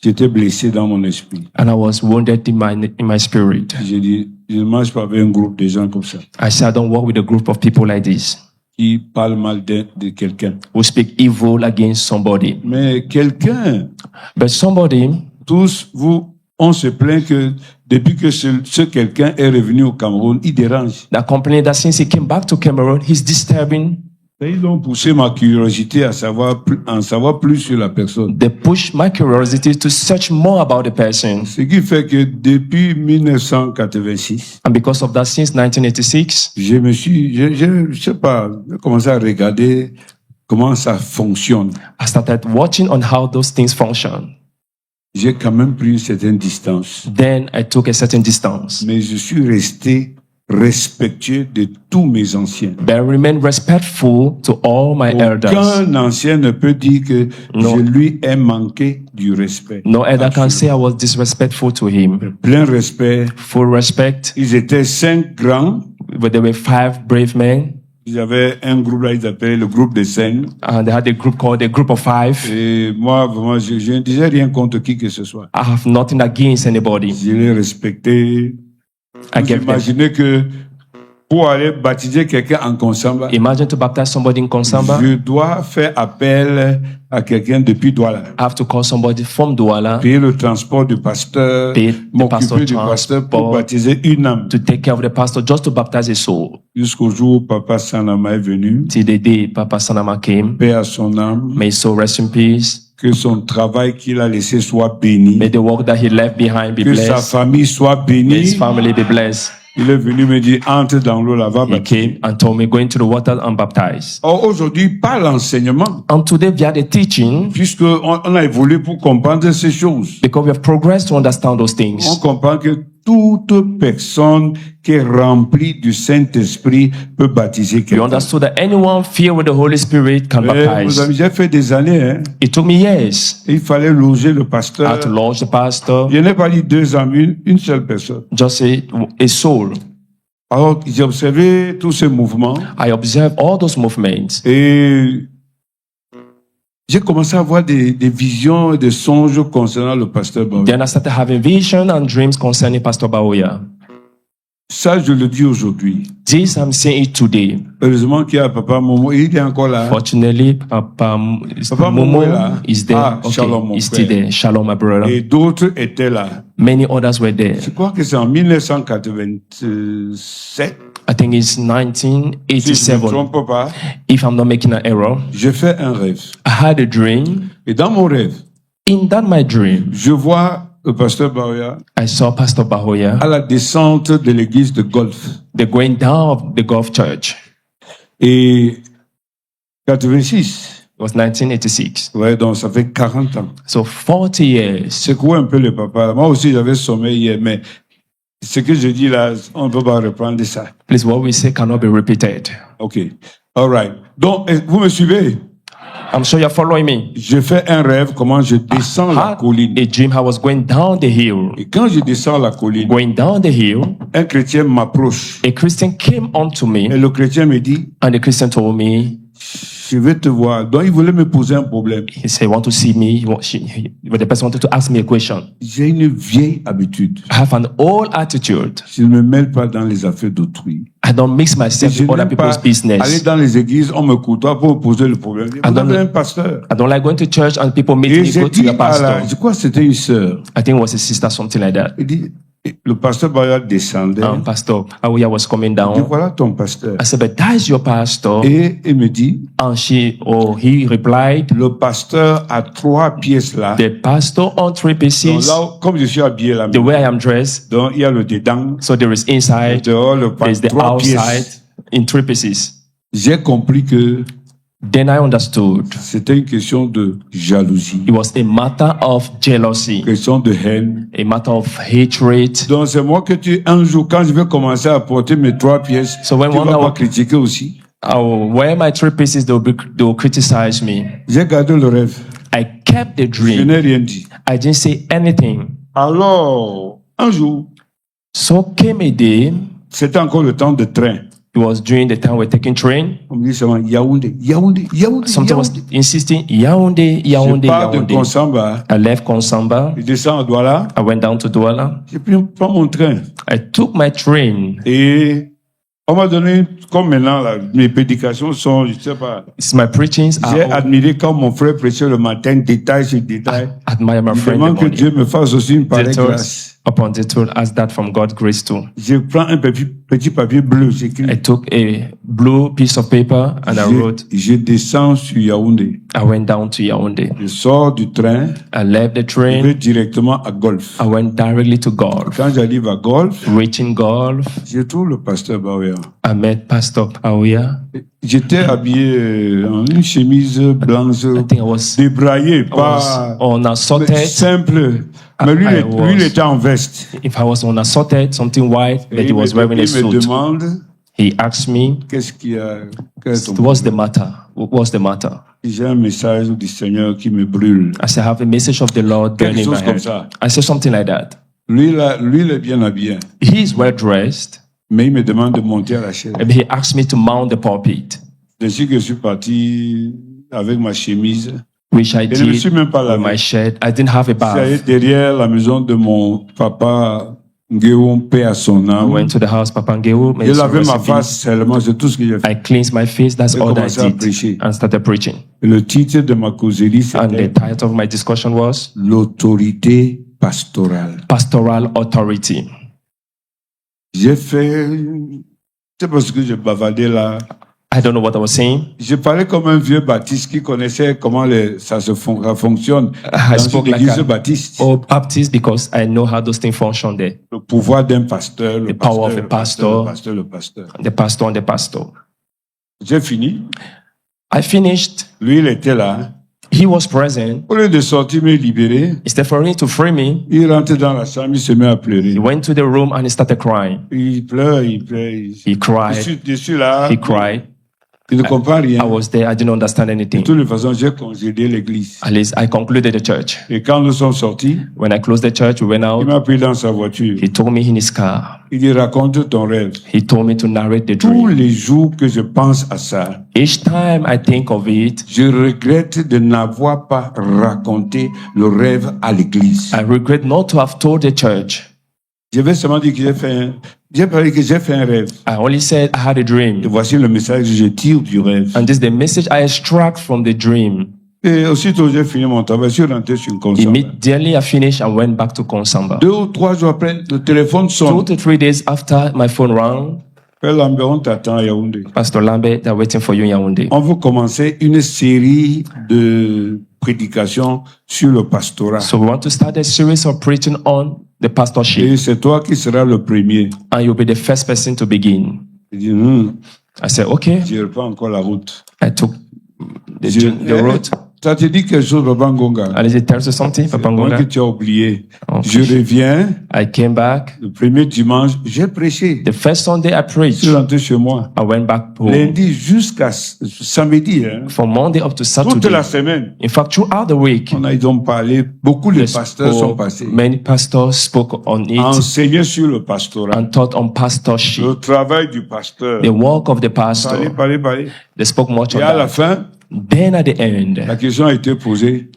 S2: J'étais blessé dans mon esprit.
S3: and I was wounded in my spirit.
S2: J'ai dit, je ne marche pas avec un groupe de gens comme ça,
S3: I said, I don't work with a group of people like this
S2: qui parlent mal de quelqu'un.
S3: who speak evil against somebody.
S2: Mais quelqu'un,
S3: But somebody,
S2: tous vous, on se plaint que depuis que ce quelqu'un est revenu au Cameroun, il dérange.
S3: that complained that since he came back to Cameroon, he's disturbing.
S2: Et ils ont poussé ma curiosité à en savoir plus sur la personne.
S3: They pushed my curiosity to search more about the person.
S2: Ce qui fait que depuis 1986,
S3: And because of that, since 1986,
S2: je sais pas, j'ai commencé à regarder comment ça fonctionne.
S3: I started watching on how those things function.
S2: J'ai quand même pris une certaine distance.
S3: Then I took a certain distance.
S2: Mais je suis resté respectueux de tous mes anciens.
S3: But I remain respectful to all my elders.
S2: Aucun ancien ne peut dire que
S3: Non.
S2: je lui ai manqué du respect.
S3: No elder can say I was disrespectful to him.
S2: Plein respect.
S3: Full respect.
S2: Ils étaient 5 grands.
S3: But there were 5 brave men.
S2: Ils avaient un groupe là, ils appelaient le groupe des 5.
S3: And they had a group called the Group of 5.
S2: Et moi, vraiment, je ne disais rien contre qui que ce soit.
S3: I have nothing against anybody.
S2: Je les respectais.
S3: I
S2: Vous
S3: gave them.
S2: imaginez que pour aller baptiser quelqu'un en Konsamba,
S3: Imagine to baptize somebody in Konsamba.
S2: je dois faire appel à quelqu'un depuis Douala.
S3: I have to call somebody from Douala
S2: Payer le transport du pasteur,
S3: Pay the pastor
S2: m'occuper du pasteur pour
S3: transport.
S2: baptiser une âme.
S3: to take care of the pastor just to baptize a soul.
S2: Jusqu'au jour où Papa Sanama est venu,
S3: Till the day Papa Sanama came.
S2: paix à son âme,
S3: May his soul rest in peace.
S2: que son travail qu'il a laissé soit béni,
S3: May the work that he left behind be
S2: que sa
S3: blessed.
S2: famille soit
S3: May his
S2: bénie.
S3: family be blessed.
S2: Il est venu me dire, entre dans l'eau là-bas.
S3: He came and told me, go into the water and baptize.
S2: Or, aujourd'hui, pas l'enseignement,
S3: And today via the teaching,
S2: puisqu'on a évolué pour comprendre ces choses.
S3: because we have progressed to understand those
S2: On
S3: things,
S2: comprend que toute personne qui est remplie du Saint-Esprit peut baptiser
S3: we
S2: quelqu'un.
S3: understood that anyone filled with the Holy Spirit can
S2: Mes
S3: baptize.
S2: amis, j'ai fait des années, hein.
S3: It took me years.
S2: Il fallait loger le
S3: I
S2: pasteur.
S3: had to lodge the pastor,
S2: Je n'ai pas dit 2 amis, une seule personne.
S3: just a soul.
S2: Alors, j'ai observé tous ces mouvements
S3: I observed all those movements.
S2: et j'ai commencé à avoir des visions et des songes concernant le pasteur Baoya.
S3: Then I started having vision and dreams concerning Pastor Baoya.
S2: Ça, je le dis aujourd'hui.
S3: This I'm saying it today.
S2: Heureusement qu'il y a Papa Momo, il est encore là.
S3: Fortunately, Papa
S2: Momo est là.
S3: is there.
S2: Ah,
S3: Okay,
S2: shalom, mon
S3: he's still
S2: frère.
S3: there. Shalom, my brother.
S2: Et d'autres étaient là.
S3: Many others were there.
S2: Je crois que c'est en 1987.
S3: I think it's
S2: Si je ne me
S3: 1987.
S2: trompe pas,
S3: If I'm not making an error,
S2: j'ai fait un rêve.
S3: I had a dream.
S2: Et dans mon rêve,
S3: In that my dream,
S2: je vois le pasteur Baoya
S3: I saw Pastor Bahoya.
S2: à la descente de l'église de golf.
S3: The going down of the Gulf Church.
S2: Et 86,
S3: It was 1986.
S2: ouais, donc ça fait 40 ans.
S3: So 40 years.
S2: Secouez un peu le papa. Moi aussi, j'avais sommeil hier, mais ce que je dis là, on ne peut pas reprendre ça.
S3: Please, what we say cannot be repeated.
S2: OK. All right. Donc, vous me suivez?
S3: I'm sure you're following me.
S2: Je fais un rêve, comment je descends la
S3: Had
S2: colline.
S3: a dream I was going down the hill.
S2: Et quand je descends la colline,
S3: Going down the hill,
S2: un chrétien m'approche.
S3: a Christian came onto
S2: Et
S3: me,
S2: le chrétien me dit,
S3: and the Christian told me,
S2: je vais te voir. Donc, il voulait me poser un problème.
S3: he said, want to see me. But the person wanted to ask me a question.
S2: J'ai une vieille habitude.
S3: I have an old attitude.
S2: Je ne me mêle pas dans les affaires d'autrui.
S3: I don't mix
S2: Et
S3: myself
S2: je
S3: with other
S2: n'aime pas
S3: people's
S2: aller
S3: business.
S2: dans les églises, on me côtoie pour me poser le problème. Vous
S3: don't-
S2: avez un pasteur.
S3: I don't like going to church and people meet
S2: Et
S3: me,
S2: j'ai
S3: go to
S2: dit
S3: your
S2: à
S3: pastor.
S2: je crois que c'était une sœur.
S3: I think it was a sister, something like that.
S2: Il dit, le pasteur Baoya descendait.
S3: Pastor Aouya was coming
S2: Il dit,
S3: down.
S2: voilà ton pasteur.
S3: I said, but that is your pastor.
S2: Et il me dit,
S3: And he replied,
S2: le pasteur a 3 pièces là.
S3: the pastor on 3
S2: Donc
S3: pieces,
S2: là, comme je suis habillé là,
S3: the way I am dressed.
S2: donc il y a le dedans,
S3: So there is
S2: et
S3: inside,
S2: dehors, le
S3: there is the
S2: 3
S3: outside
S2: pièces.
S3: in 3 pieces.
S2: J'ai compris que
S3: Then I understood
S2: c'était une question de jalousie,
S3: it was a matter of jealousy,
S2: question de haine.
S3: a matter of hatred.
S2: Donc c'est moi que un jour, quand je vais commencer à porter mes 3 pièces,
S3: So when
S2: tu
S3: one
S2: vas
S3: hour-
S2: me critiquer aussi.
S3: I will wear my 3 pieces, they will criticize me.
S2: J'ai gardé le rêve.
S3: I kept the
S2: Je
S3: dream.
S2: n'ai rien dit.
S3: I didn't say anything.
S2: Alors, un jour,
S3: So came a day,
S2: c'était encore le temps de train.
S3: It was during the time we're taking train.
S2: On me dit seulement Yaoundé, Yaoundé, Yaoundé.
S3: Something was
S2: Yaoundé.
S3: insisting, Yaoundé,
S2: Je
S3: Yaoundé,
S2: pars de
S3: Yaoundé.
S2: Konsamba,
S3: I left Konsamba.
S2: je descends à Douala,
S3: I went down to Douala.
S2: j'ai prends mon train.
S3: I took my train.
S2: Et on m'a donné, comme maintenant, là, mes prédications sont, je sais pas,
S3: My preachings
S2: j'ai
S3: are
S2: admiré quand mon frère prêchait le matin, détail sur détail.
S3: admire my
S2: Je
S3: friend.
S2: demande que
S3: the
S2: Dieu
S3: morning.
S2: me fasse aussi une pareille
S3: Detours
S2: grâce.
S3: upon detour, ask that from God grace too.
S2: Je prends un petit papier bleu, j'écris.
S3: I took a blue piece of paper and I wrote,
S2: Je descends sur Yaoundé.
S3: I went down to Yaoundé.
S2: Je sors du train,
S3: I left the
S2: je
S3: train.
S2: vais directement à Golf.
S3: I went directly to Golf.
S2: Quand j'arrive à Golf,
S3: Reaching Golf,
S2: je trouve le pasteur Bauer.
S3: I met Pastor Aouya.
S2: J'étais habillé en une chemise blanche,
S3: I think I was
S2: débraillée, pas
S3: on assorted.
S2: simple. Mais lui,
S3: I
S2: lui, il était en veste.
S3: If I was on assorted, something white, but
S2: Et
S3: he was wearing a
S2: il me
S3: suit.
S2: demande,
S3: He asked me,
S2: qu'est-ce qu'il y a? Quel est ton
S3: what's the
S2: problème?
S3: matter? What's the matter?
S2: J'ai un message du Seigneur qui me brûle.
S3: I said, I have a message of the Lord
S2: Quelque
S3: burning my
S2: chose comme
S3: heart.
S2: ça.
S3: I said something like that.
S2: Lui, là, lui, il est bien habillé.
S3: He is well dressed,
S2: Mais il me demande de monter à la chaise.
S3: and he asked me to mount the pulpit,
S2: Depuis que je suis parti avec ma chemise,
S3: which I
S2: je ne me suis
S3: did
S2: même pas
S3: with my
S2: lavé.
S3: shirt. I didn't have a
S2: J'allais
S3: bath.
S2: derrière la maison de mon papa, Nguéon, paix à son
S3: I
S2: âme.
S3: went to the house, Papangeo.
S2: Je lavais ma face seulement, c'est tout ce que j'ai fait.
S3: I cleansed my face. That's
S2: J'ai
S3: all I
S2: commencé à
S3: did,
S2: prêcher.
S3: and started preaching.
S2: Et le titre de ma causerie,
S3: And the
S2: c'était
S3: title of my discussion was
S2: l'autorité pastorale.
S3: Pastoral Authority.
S2: J'ai fait, c'est parce que je bavardais là.
S3: I don't know what I was saying.
S2: Je parlais comme un vieux baptiste qui connaissait comment ça fonctionne
S3: I
S2: dans
S3: spoke
S2: une
S3: like
S2: église
S3: a
S2: baptiste.
S3: Baptist because I know how those things function there.
S2: Le pouvoir d'un pasteur, le
S3: The power of a
S2: pasteur, le pasteur,
S3: pastor.
S2: le pasteur.
S3: The pastor and the pastor.
S2: J'ai fini.
S3: I finished.
S2: Lui, il était là.
S3: He was present.
S2: Au lieu de sortir me libérer,
S3: Instead for him to free me,
S2: il rentre dans la chambre, il se met à pleurer.
S3: he went to the room and he started crying.
S2: Il pleure, il pleure.
S3: He cried.
S2: Je suis là.
S3: He cried.
S2: Il ne comprend rien.
S3: I was there. I didn't understand
S2: De
S3: anything.
S2: toute façon, j'ai congédié l'église.
S3: At least I concluded the church.
S2: Et quand nous sommes sortis,
S3: When I closed the church, we went
S2: il
S3: out.
S2: m'a pris dans sa voiture.
S3: He told me in his car.
S2: Il dit, raconte ton rêve.
S3: He told me to narrate the
S2: Tous
S3: dream.
S2: les jours que je pense à ça,
S3: Each time I think of it,
S2: je regrette de n'avoir pas raconté le rêve à l'église.
S3: I regret not to have told the church.
S2: Je vais seulement dire que j'ai parlé que j'ai fait un rêve.
S3: I only said I had a
S2: Et
S3: dream.
S2: voici le message que je tire du rêve.
S3: And this is the message I extract from the dream.
S2: Et aussitôt j'ai fini mon travail, je suis rentré sur une console.
S3: Immediately I finished and went back to Konsamba.
S2: 2 ou 3 jours après, le téléphone
S3: 2
S2: sonne.
S3: to 3 days after my phone rang,
S2: Père Lambert, on t'attend à Yaoundé.
S3: Pastor Lambert, they're waiting for you in Yaoundé.
S2: On veut commencer une série de prédications sur le pastorat.
S3: So we want to start a series of preaching on the pastorship.
S2: Et c'est toi qui seras le premier.
S3: And you'll be the first person to begin.
S2: Je dis,
S3: I said, okay.
S2: je reprends encore la route.
S3: I took the road.
S2: Ça te dit quelque chose, Papa Ngonga?
S3: And is it tells you something, Papa
S2: Moi que
S3: Ngonga?
S2: tu as oublié.
S3: Okay.
S2: Je reviens,
S3: I came back.
S2: le premier dimanche, j'ai prêché.
S3: The first Sunday I
S2: Je
S3: preached.
S2: suis rentré chez moi.
S3: I went back home.
S2: Lundi jusqu'à samedi, hein.
S3: From Monday up to
S2: Toute la
S3: Saturday.
S2: semaine.
S3: In fact, throughout the week,
S2: On a donc parlé, beaucoup de pasteurs sont passés.
S3: many pastors spoke on it
S2: Enseigné sur le pastorat.
S3: and taught on pastorship,
S2: Le travail du pasteur.
S3: the work of the pastor.
S2: Parler.
S3: They spoke much
S2: Et
S3: on
S2: à la
S3: that.
S2: fin,
S3: Then at the end,
S2: la question a été posée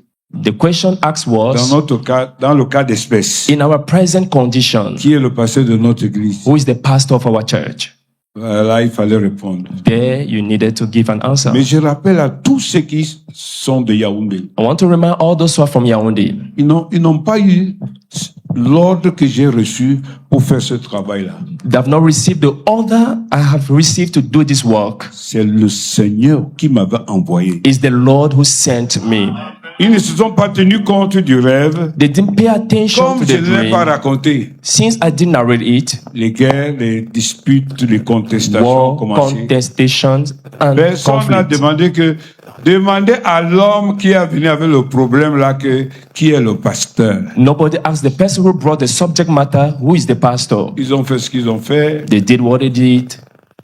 S3: the question asked
S2: dans
S3: was,
S2: notre cas, dans le cas d'espèce.
S3: in our present condition,
S2: Qui est le pasteur de notre église?
S3: who is the pastor of our church?
S2: Là, il fallait répondre.
S3: There you needed to give an answer.
S2: Mais je rappelle à tous ceux qui sont de Yaoundé,
S3: I want to remind all those who are from Yaoundé.
S2: ils n'ont pas eu l'ordre que j'ai reçu pour faire ce travail-là.
S3: They have not received the order I have received to do this work.
S2: C'est le Seigneur qui m'avait envoyé.
S3: It's the Lord who sent me.
S2: Ils ne se sont pas tenus compte du rêve.
S3: They didn't pay attention
S2: Comme
S3: to
S2: je
S3: the
S2: ne l'ai pas
S3: dream.
S2: raconté,
S3: Since I didn't narrate it,
S2: les guerres, les disputes, les contestations ont
S3: war,
S2: commencé.
S3: contestations, and
S2: Personne n'a
S3: conflict.
S2: demandé à l'homme qui est venu avec le problème là qui est le pasteur.
S3: Nobody asked the person who brought the subject matter, who is the pastor.
S2: Ils ont fait ce qu'ils ont fait.
S3: They did what they did,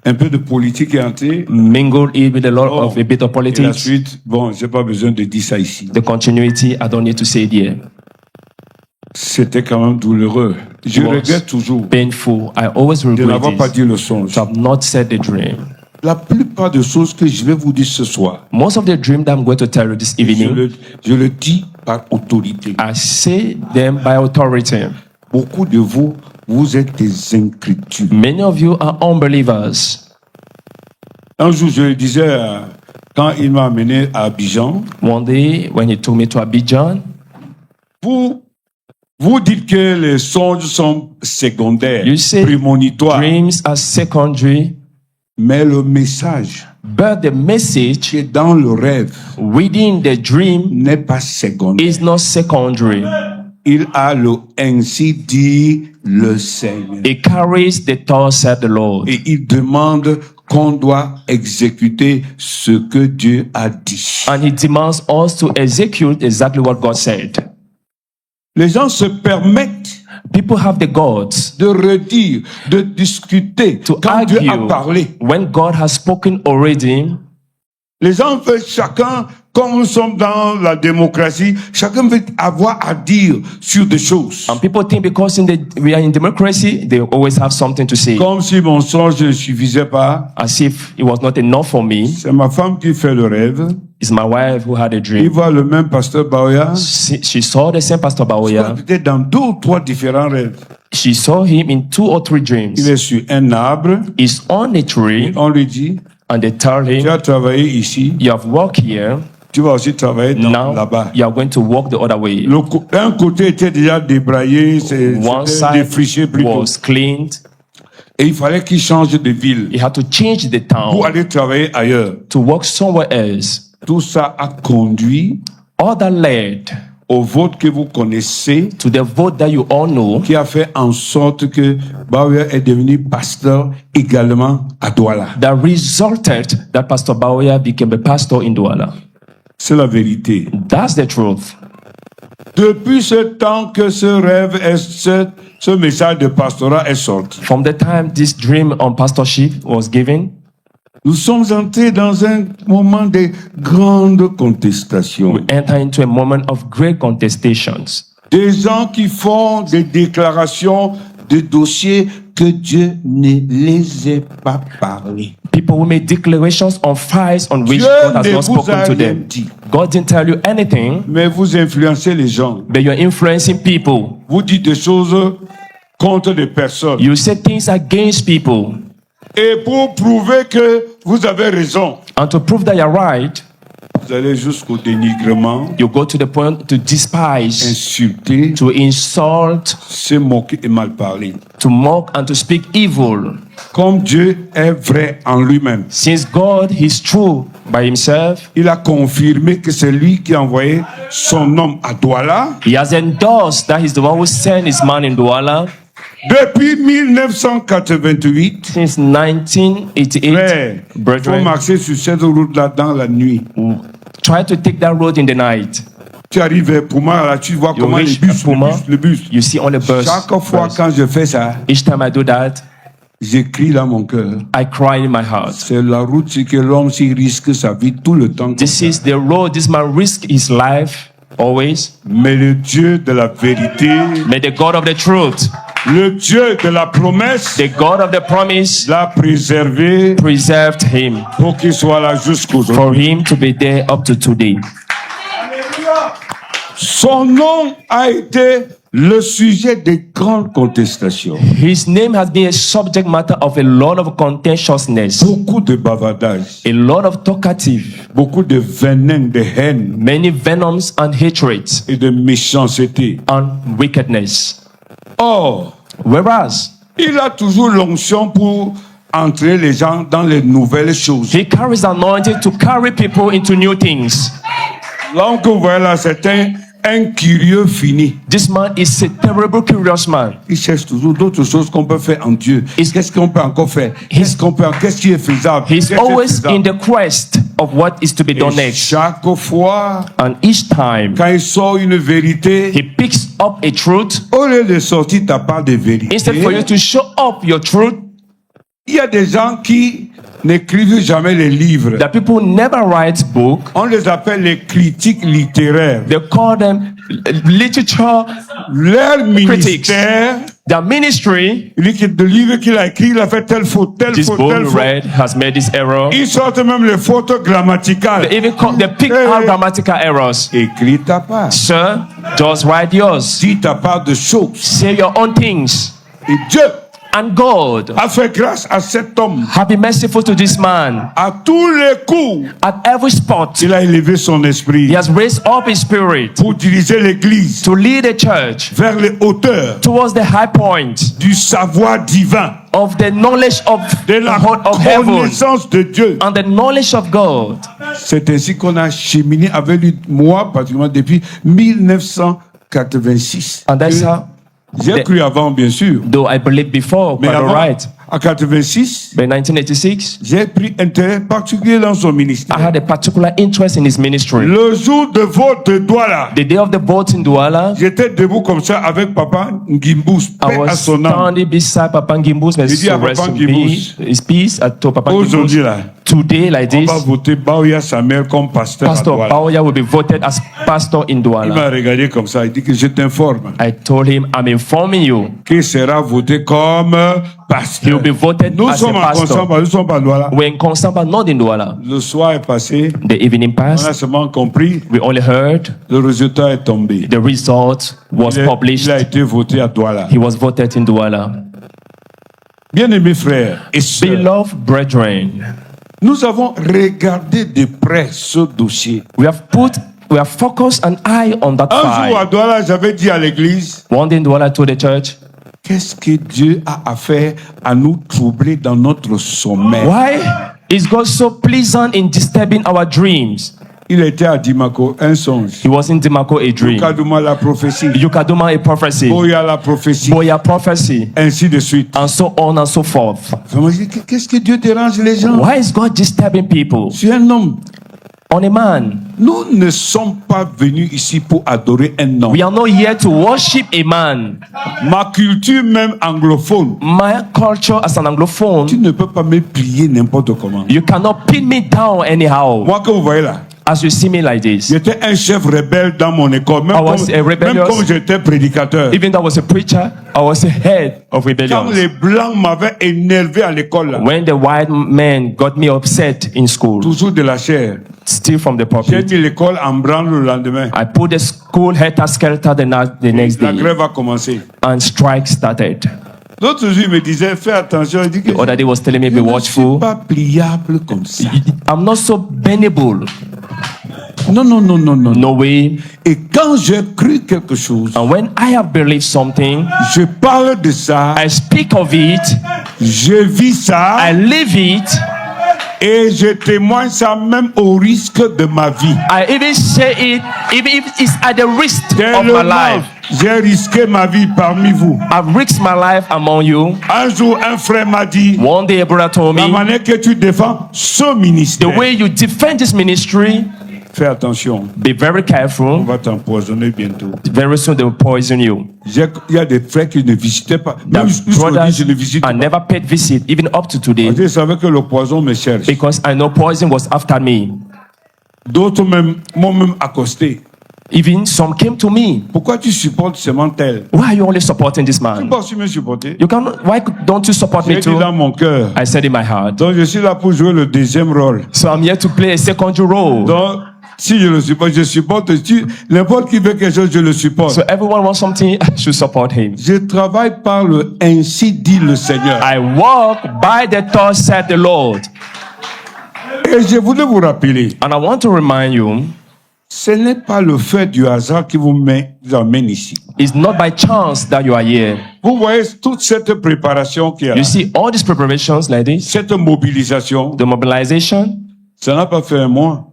S2: Un peu de politique est entré.
S3: mingled it with a lot
S2: Bon,
S3: of a bit of
S2: et la
S3: politics.
S2: suite, bon, j'ai pas besoin de dire ça ici.
S3: The continuity, I don't need to say it here.
S2: C'était quand même douloureux. Je
S3: It was
S2: regrette toujours
S3: painful. I always
S2: de
S3: regret
S2: n'avoir pas
S3: this,
S2: dit le songe.
S3: to have not said the dream.
S2: La plupart des choses que je vais vous dire ce soir,
S3: Most of the dream that I'm going to tell you this evening,
S2: je le dis par autorité.
S3: I say them by authority.
S2: Beaucoup de vous, vous êtes des incrédules.
S3: Many of you are unbelievers.
S2: Un jour, je le disais, quand il m'a amené à Abidjan,
S3: One day, when he took me to Abidjan,
S2: vous dites que les songes sont secondaires,
S3: you say
S2: prémonitoires,
S3: dreams are secondary,
S2: mais le message
S3: but the message
S2: qui est dans le rêve
S3: within the dream
S2: n'est pas secondaire.
S3: is not secondary.
S2: Il a le ainsi dit le Seigneur.
S3: It carries the thought, said the Lord.
S2: Et il demande qu'on doit exécuter ce que Dieu a dit.
S3: And he demands us to execute exactly what God said.
S2: Les gens se permettent
S3: People have the gods
S2: de redire, de discuter
S3: to
S2: quand Dieu a
S3: argue
S2: parlé.
S3: when God has spoken already.
S2: Les gens veulent chacun, comme nous sommes dans la démocratie, chacun veut avoir à dire sur des choses.
S3: And people think because we are in democracy, they always have something to say.
S2: Comme si mon songe ne suffisait pas.
S3: As if it was not enough for me.
S2: C'est ma femme qui fait le rêve.
S3: It's my wife who had a
S2: Il
S3: dream.
S2: voit le même pasteur Baoya.
S3: She saw the same Pastor Baoya.
S2: Peut-être dans 2 ou 3 différents rêves.
S3: She saw him in 2 or 3 dreams.
S2: Il est sur un arbre.
S3: He's on a tree,
S2: On lui dit,
S3: and they tell
S2: tu
S3: him,
S2: as travaillé ici,
S3: you have worked here,
S2: tu vas aussi travailler
S3: now
S2: là-bas.
S3: you are going to walk the other way.
S2: Un côté était déjà débraillé,
S3: One
S2: c'était défriché
S3: side
S2: plutôt.
S3: was cleaned.
S2: Et il fallait qu'il change de ville
S3: He had to change the
S2: pour
S3: town
S2: aller travailler ailleurs.
S3: to walk somewhere else.
S2: Tout ça a conduit
S3: All that led
S2: au vote que vous connaissez,
S3: to the vote that you all know,
S2: qui a fait en sorte que Baoya est devenu pasteur également à Douala.
S3: that resulted that Pastor Baoya became a pastor in Douala.
S2: C'est la vérité.
S3: That's the truth.
S2: Depuis ce temps que ce rêve, ce message de pastorat est sorti,
S3: From the time this dream on pastorship was given,
S2: nous sommes entrés dans un moment de grande contestation.
S3: we enter into a moment of great contestations.
S2: Des gens qui font des déclarations de dossiers que Dieu ne les ait pas parlé.
S3: People who make declarations on files on which
S2: Dieu
S3: God has
S2: ne
S3: not
S2: vous
S3: spoken
S2: a
S3: to
S2: rien
S3: them.
S2: dit.
S3: God didn't tell you anything,
S2: Mais vous influencez les gens.
S3: but you're influencing people.
S2: Vous dites des choses contre des personnes.
S3: You say things against people.
S2: Et pour prouver que vous avez raison,
S3: And to prove that you're right,
S2: vous allez jusqu'au dénigrement,
S3: you go to the point to despise,
S2: insulter,
S3: to insult,
S2: se moquer et mal parler.
S3: to mock, and to speak evil.
S2: Comme Dieu est vrai en lui-même,
S3: Since God is true by himself,
S2: il a confirmé que c'est lui qui a envoyé son homme à Douala.
S3: he has endorsed that he's the one who sent his man in Douala.
S2: Depuis 1988,
S3: Since 1988,
S2: frère, il faut
S3: brethren,
S2: marcher sur cette route-là dans la nuit.
S3: try to take that road in the night.
S2: Tu arrives vers Puma, là, tu vois
S3: You
S2: comment
S3: reach
S2: le
S3: Puma,
S2: bus.
S3: you see on the bus.
S2: Chaque fois quand je fais ça,
S3: Each time I do that,
S2: j'écris dans mon cœur.
S3: I cry in my heart.
S2: C'est la route sur que l'homme s'y risque sa vie tout le temps.
S3: This is the road this man risks his life always.
S2: Mais le Dieu de la vérité,
S3: May the God of the truth,
S2: le Dieu de la promesse,
S3: the God of the promise,
S2: l'a préservé
S3: preserved him
S2: pour qu'il soit là jusqu'aujourd'hui.
S3: for him to be there up to today.
S2: Son nom a été le sujet de grandes contestations.
S3: His name has been a subject matter of a lot of contentiousness,
S2: Beaucoup de bavardage,
S3: a lot of talkative,
S2: beaucoup de venin, de haine
S3: many venoms and hatreds
S2: et de méchanceté.
S3: and wickedness.
S2: Or,
S3: Whereas
S2: il a toujours l'onction pour entrer les gens dans les nouvelles choses.
S3: he carries anointing to carry people into new things.
S2: L'homme que vous voyez là, c'est un curieux fini.
S3: This man is a terrible curious man.
S2: Il cherche toujours d'autres choses qu'on peut faire en Dieu. Qu'est-ce qu'on peut encore faire? Qu'est-ce qui est faisable?
S3: He's
S2: Qu'est-ce qui est
S3: always
S2: faisable?
S3: in the quest of what is to be done
S2: Et
S3: next.
S2: chaque fois,
S3: And each time
S2: quand il sort une vérité,
S3: he picks up a truth,
S2: au lieu de sortir ta part de vérité,
S3: instead for you to show up your truth,
S2: il y a des gens qui n'écrivent jamais les livres.
S3: that people never write book.
S2: On les appelle les critiques littéraires.
S3: They call them literature
S2: Leur
S3: critics.
S2: ministère,
S3: Their ministry,
S2: il dit que le livre qu'il a écrit, il a fait telle faute, telle
S3: this
S2: faute,
S3: book
S2: telle
S3: we
S2: faute.
S3: read has made this error.
S2: Ils sortent même les fautes grammaticales.
S3: They pick out grammatical errors.
S2: Écris ta part.
S3: Sir, just write yours.
S2: Dis ta part de choses.
S3: Say your own things.
S2: Et Dieu
S3: And God,
S2: a fait grâce à cet homme.
S3: have been merciful to this man.
S2: À tous les coups,
S3: At every spot,
S2: il a élevé son esprit
S3: he has raised up his spirit
S2: pour diriger l'église
S3: to lead the church
S2: vers les hauteurs
S3: towards the high point
S2: du savoir divin,
S3: of the knowledge of
S2: de la
S3: heaven
S2: connaissance de Dieu.
S3: and the knowledge of God.
S2: C'est ainsi qu'on a cheminé avec lui, moi particulièrement, depuis 1986.
S3: And that's how,
S2: J'ai cru avant, bien sûr.
S3: though I believed before,
S2: Mais
S3: quite
S2: avant,
S3: alright.
S2: en 86,
S3: But in 1986,
S2: j'ai pris intérêt particulier dans son
S3: I
S2: ministère.
S3: had a particular interest in his ministry.
S2: Le jour de vote de Douala,
S3: The day of the vote in Douala,
S2: j'étais debout comme ça avec Papa Ngimbous,
S3: I
S2: paix à
S3: was
S2: son âme.
S3: standing beside Papa Ngimbus, may
S2: Il dit à
S3: so rest
S2: Papa
S3: in
S2: Ngimbus,
S3: his peace. I told Papa
S2: Aujourd'hui
S3: Ngimbus,
S2: là,
S3: today like
S2: on
S3: this,
S2: va voter Baouya Samuel comme pasteur à
S3: Pastor
S2: Douala.
S3: Baoya will be voted as pastor in
S2: Il
S3: Douala.
S2: m'a regardé comme ça, il dit que je t'informe
S3: I told him, I'm informing you.
S2: qu'il sera voté comme
S3: He
S2: pasteur.
S3: will be voted
S2: Nous
S3: as a
S2: sommes en constant,
S3: pastor.
S2: nous sommes pas à Douala.
S3: We're in Constant, but not in Douala.
S2: Le soir est passé,
S3: The evening
S2: on a
S3: passed.
S2: seulement compris,
S3: We only heard
S2: le résultat est tombé.
S3: the result was published.
S2: Il a été voté à Douala.
S3: He was voted in Douala.
S2: Bien-aimés frères et sœurs,
S3: Beloved brethren,
S2: nous avons regardé de près ce dossier.
S3: we have focused an eye on that
S2: Un jour à
S3: file.
S2: Douala, j'avais dit à l'église,
S3: One day in Douala told the church,
S2: qu'est-ce que Dieu a à faire à nous troubler dans notre sommeil?
S3: why is God so pleasant in disturbing our dreams?
S2: Il était à Dimako, un songe.
S3: He was in Dimako, a dream.
S2: Kaduma la prophétie.
S3: Yukaduma, a prophecy.
S2: Boya la prophétie.
S3: Boya, prophecy.
S2: Ainsi de suite.
S3: And so on and so forth.
S2: Vraiment, je dis, qu'est-ce que Dieu dérange les gens?
S3: Why is God disturbing people?
S2: Je suis un homme.
S3: On a man.
S2: Nous ne sommes pas venus ici pour adorer un homme.
S3: We are not here to worship a man.
S2: Ma culture même anglophone,
S3: My culture as an
S2: tu
S3: Anglophone,
S2: ne peux pas me plier n'importe comment.
S3: you cannot pin me down anyhow.
S2: Moi que vous voyez là,
S3: As you see me like this,
S2: j'étais un chef rebelle dans mon école. Même
S3: I was a rebellious-
S2: comme j'étais prédicateur.
S3: even though I was a preacher, I was a head of
S2: Quand
S3: rebellion.
S2: les blancs m'avaient énervé à l'école, là,
S3: When the white men got me upset in school,
S2: toujours de la chair,
S3: still from the
S2: j'ai
S3: pulpit,
S2: mis l'école en branle le lendemain.
S3: I put the school helter-skelter the next
S2: La
S3: day,
S2: grève a commencé.
S3: and strike started.
S2: L'autre jour, il me disait, fais attention. Il dit que
S3: The other day was telling me,
S2: je
S3: be
S2: ne suis
S3: watchful.
S2: pas pliable comme ça.
S3: I'm not so bendable.
S2: Non, non, non, non, non.
S3: No way.
S2: Et quand j'ai cru quelque chose,
S3: And when I have believed something,
S2: je parle de ça,
S3: I speak of it,
S2: je vis ça
S3: I live it,
S2: et je témoigne ça même au risque de ma vie.
S3: I even say it, even if it's at the risk of my
S2: Tellement
S3: life.
S2: j'ai risqué ma vie parmi vous.
S3: I've risked my life among you.
S2: Un jour, un frère m'a dit,
S3: One day a brother told
S2: la
S3: me,
S2: manière que tu défends ce
S3: the
S2: ministère,
S3: way you defend this ministry,
S2: fais attention,
S3: be very
S2: on
S3: careful.
S2: va t'empoisonner bientôt.
S3: Very soon they will poison you.
S2: Il y a des frères qui ne visitaient pas.
S3: The
S2: Même jusqu'au
S3: brothers
S2: je ne visite
S3: I
S2: pas.
S3: never paid visit, even up to today,
S2: Je savais que le poison me cherche.
S3: because I know poison was after me.
S2: D'autres même m'ont même accosté.
S3: Even some came to me.
S2: Pourquoi tu supportes seulement tel?
S3: Why are you only supporting this
S2: Tu
S3: man?
S2: peux pas aussi me supporter.
S3: You can. Why don't you support
S2: J'ai
S3: me
S2: dit
S3: too?
S2: dans mon cœur.
S3: I said in my heart.
S2: Donc je suis là pour jouer le deuxième rôle.
S3: So I'm here to play a secondary role.
S2: Donc si je le supporte, je supporte. N'importe qui veut quelque chose, je le supporte.
S3: So everyone wants something, I should support him.
S2: Je travaille par le ainsi dit le Seigneur.
S3: I walk by the thought, said the Lord.
S2: Et je voulais vous rappeler,
S3: And I want to remind you,
S2: ce n'est pas le fait du hasard qui vous amène ici.
S3: it's not by chance that you are here.
S2: Vous voyez toute cette préparation qui est là,
S3: You see all these preparations like this,
S2: cette mobilisation,
S3: the mobilization,
S2: ça n'a pas fait un mois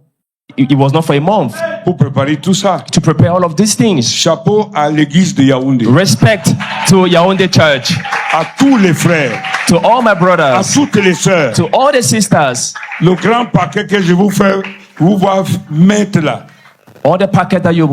S3: it was not for a month
S2: pour préparer tout ça.
S3: to prepare all of these things.
S2: Chapeau à l'église de Yaoundé,
S3: Respect to Yaoundé Church,
S2: à tous les frères,
S3: to all my
S2: à
S3: brothers,
S2: toutes les sœurs.
S3: to all the sisters,
S2: Le grand paquet que je vous fais, vous voir mettre là.
S3: all the packet that you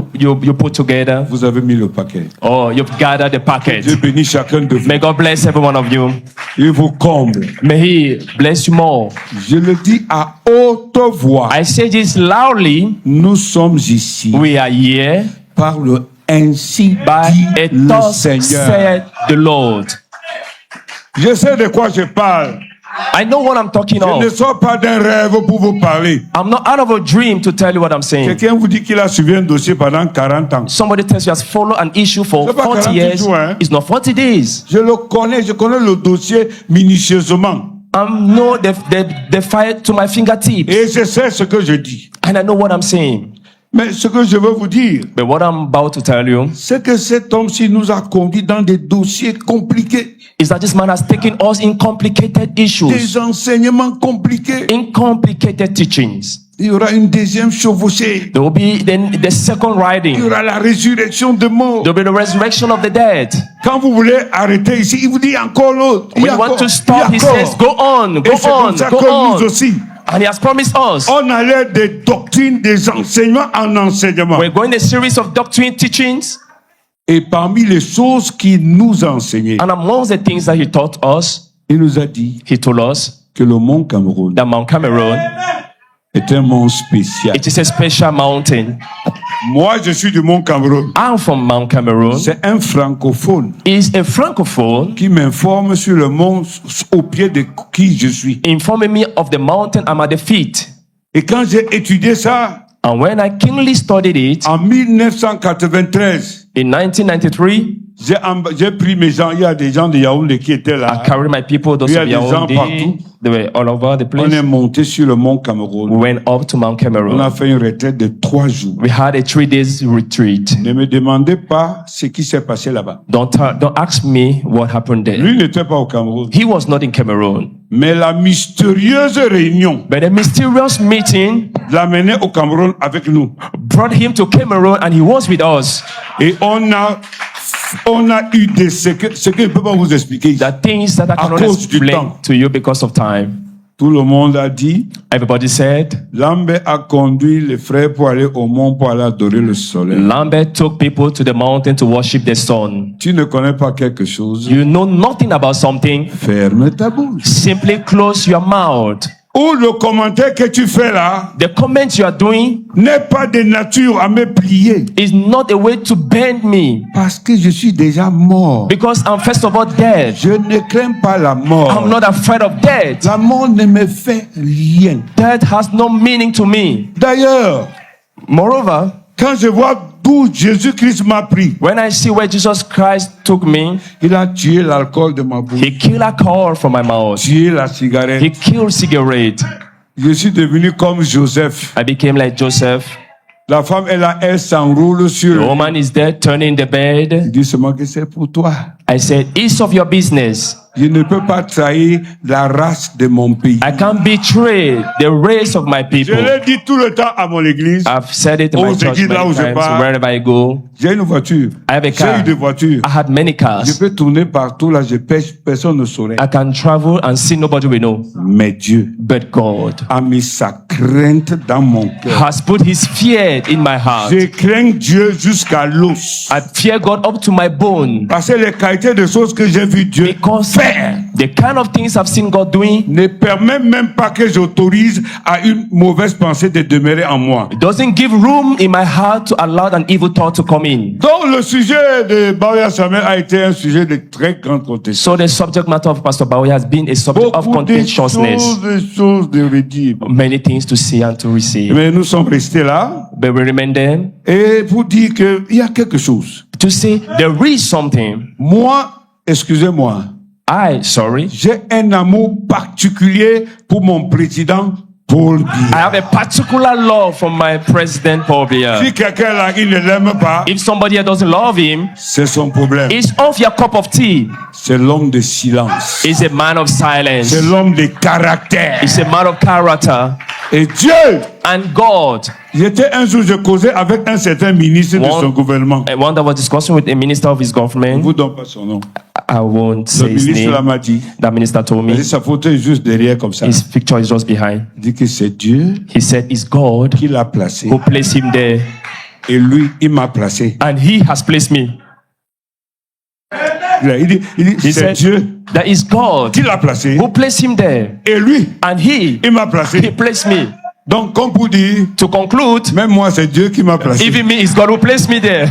S3: put together.
S2: Vous avez mis le paquet.
S3: Oh, you've gathered the packet.
S2: Dieu bénit chacun de vous.
S3: May God bless every one of you.
S2: Il vous comble.
S3: May He bless you more.
S2: Je le dis à haute voix.
S3: I say this loudly.
S2: Nous sommes ici
S3: We are here
S2: par le ainsi
S3: By
S2: dit
S3: a
S2: le
S3: thus
S2: Seigneur.
S3: said the Lord.
S2: Je sais de quoi je parle.
S3: I know what I'm talking
S2: Je ne
S3: of.
S2: sors pas d'un rêve pour vous parler.
S3: I'm not out of a dream to tell you what I'm saying.
S2: Quelqu'un vous dit qu'il a suivi un dossier pendant 40 ans.
S3: Somebody tells you has followed an issue for
S2: C'est pas
S3: 40
S2: 40
S3: years.
S2: jours, hein.
S3: It's not 40 days.
S2: Je connais le dossier minutieusement.
S3: I know the fire to my fingertips.
S2: Et je sais ce que je dis.
S3: And I know what I'm saying.
S2: Mais ce que je veux vous dire,
S3: But what I'm about to tell you
S2: c'est que cet homme-ci nous a conduits dans des dossiers compliqués,
S3: is that this man has taken us in complicated issues,
S2: des enseignements compliqués.
S3: in complicated teachings.
S2: Il y aura une deuxième chevauchée.
S3: There will be then the second
S2: Il y
S3: riding.
S2: aura la résurrection de morts.
S3: There will be the resurrection of the dead.
S2: Quand vous voulez arrêter ici, il vous dit encore l'autre. Il
S3: When
S2: y a
S3: you want
S2: encore,
S3: to stop,
S2: il
S3: he
S2: y a
S3: says,
S2: encore.
S3: go on,
S2: Et
S3: go
S2: c'est
S3: on,
S2: comme ça
S3: go
S2: que nous
S3: on.
S2: aussi,
S3: And he has promised us.
S2: on allait des doctrines, des enseignements en enseignement.
S3: We're going a series of doctrine teachings.
S2: Et parmi les choses qu'il nous a enseignées,
S3: And amongst the things that he taught us,
S2: il nous a dit
S3: he told us
S2: que le mont Cameroun
S3: that Mount Cameroon,
S2: est un mont spécial.
S3: it is a special mountain.
S2: Moi, je suis du mont Cameroun.
S3: I'm from Mount Cameroon.
S2: C'est un francophone
S3: Is a francophone
S2: qui m'informe sur le mont au pied de qui je suis.
S3: informing me of the mountain I'm at the feet.
S2: Et quand j'ai étudié ça,
S3: And when I keenly studied it
S2: en 1993,
S3: in 1993,
S2: j'ai pris mes gens. Il y a des gens de Yaoundé qui étaient
S3: I
S2: là.
S3: carried my people, those
S2: Il y a
S3: of
S2: des gens
S3: Yaoundé,
S2: partout.
S3: they were all over the
S2: On est
S3: place.
S2: monté sur le mont
S3: We
S2: Cameroun.
S3: went up to Mount
S2: On
S3: Cameroon.
S2: a fait une retraite de 3 jours.
S3: We had a 3 days retreat.
S2: Ne me demandez pas ce qui s'est passé là-bas.
S3: Don't ask me what happened there.
S2: Lui n'était pas au Cameroun.
S3: He was not in Cameroon.
S2: Mais la mystérieuse réunion
S3: But a mysterious meeting
S2: l'a mené au Cameroun avec nous.
S3: brought him to Cameroon and he was with us.
S2: Et on a eu ce que je ne peux pas vous expliquer.
S3: The things that I cannot
S2: cause du
S3: explain
S2: temps.
S3: to you because of time.
S2: Tout le monde a dit,
S3: Everybody said,
S2: Lambert a conduit les frères pour aller au mont pour aller adorer le soleil.
S3: Lambert took people to the mountain to worship the sun.
S2: Tu ne connais pas quelque chose,
S3: You know nothing about something,
S2: ferme ta bouche.
S3: simply close your mouth.
S2: Ou le commentaire que tu fais là
S3: The comment you are doing
S2: n'est pas de nature à me plier.
S3: is not a way to bend me
S2: Parce que je suis déjà mort.
S3: because I'm first of all dead.
S2: Je ne crains pas la mort.
S3: I'm not afraid of death.
S2: La mort ne me fait rien.
S3: Death has no meaning to me.
S2: D'ailleurs,
S3: Moreover,
S2: quand je vois d'où Jésus-Christ m'a pris,
S3: when I see where Jesus Christ took me,
S2: il a tué l'alcool de ma bouche,
S3: he killed alcohol from my mouth.
S2: tué la cigarette.
S3: He killed cigarette.
S2: Je suis devenu comme Joseph.
S3: I became like Joseph.
S2: La femme, elle s'enroule sur
S3: The
S2: le...
S3: woman is there turning the bed.
S2: Il dit seulement que c'est pour toi.
S3: I said, it's of your business.
S2: Je ne peux pas trahir la race de mon pays.
S3: I can't betray the race of my
S2: Je
S3: people.
S2: l'ai dit tout le temps à mon église.
S3: I've said it in
S2: Aux
S3: my church
S2: églises là
S3: many
S2: où je
S3: times,
S2: pars.
S3: wherever I go.
S2: J'ai une voiture.
S3: I have a
S2: J'ai
S3: car.
S2: eu des voitures.
S3: I had many
S2: Je
S3: cars.
S2: peux tourner partout là, je pêche, personne ne saurait.
S3: I can travel and see nobody will know.
S2: Mais Dieu
S3: But God
S2: a mis sa crainte dans mon cœur.
S3: has put his fear in my heart.
S2: Je crains Dieu jusqu'à l'os.
S3: I fear God up to my bone.
S2: Parce que les qualités de choses que j'ai vu Dieu
S3: Because
S2: faire
S3: the kind of things I've seen God doing,
S2: ne permet même pas que j'autorise à une mauvaise pensée de demeurer en moi.
S3: it doesn't give room in my heart to allow an evil thought to come in.
S2: Donc le sujet de Baouya Samuel a été un sujet de très grande contestation.
S3: So the subject matter of Pastor Baoye has been a subject of
S2: Beaucoup de
S3: contentiousness.
S2: choses de redire.
S3: Many things to see and to receive.
S2: Mais nous sommes restés là
S3: But we remain there
S2: et pour dire qu'il y a quelque chose.
S3: to say there is something.
S2: Moi, excusez-moi,
S3: Sorry,
S2: j'ai un amour particulier pour mon président Paul
S3: I
S2: Biya.
S3: have a particular love for my president, Paul Biya.
S2: Si quelqu'un là, il ne l'aime pas,
S3: If somebody here doesn't love him,
S2: c'est son problème.
S3: it's off your cup of tea.
S2: C'est l'homme de silence.
S3: He's a man of silence.
S2: C'est l'homme de caractère.
S3: He's a man of character.
S2: Et Dieu,
S3: And God,
S2: j'étais un jour, je causais avec un certain ministre de
S3: One-
S2: son gouvernement.
S3: I one that was discussing with a minister of his
S2: Je ne
S3: government.
S2: vous donne pas son nom.
S3: I won't
S2: Le
S3: say his
S2: ministre là
S3: name.
S2: m'a dit,
S3: That minister told
S2: il
S3: me
S2: dit, sa photo est juste derrière comme ça.
S3: his picture is just behind.
S2: Il dit que c'est Dieu
S3: He said it's God
S2: qui l'a placé.
S3: who placed him there,
S2: Et lui, il m'a placé.
S3: and he has placed me.
S2: Il dit
S3: He
S2: c'est
S3: said
S2: Dieu
S3: that is God
S2: qui l'a placé.
S3: who placed him there,
S2: Et lui,
S3: and he
S2: il m'a placé.
S3: placed me.
S2: Donc, comme pour dire,
S3: To conclude,
S2: même moi, c'est Dieu qui m'a placé.
S3: even me, it's God who placed me there.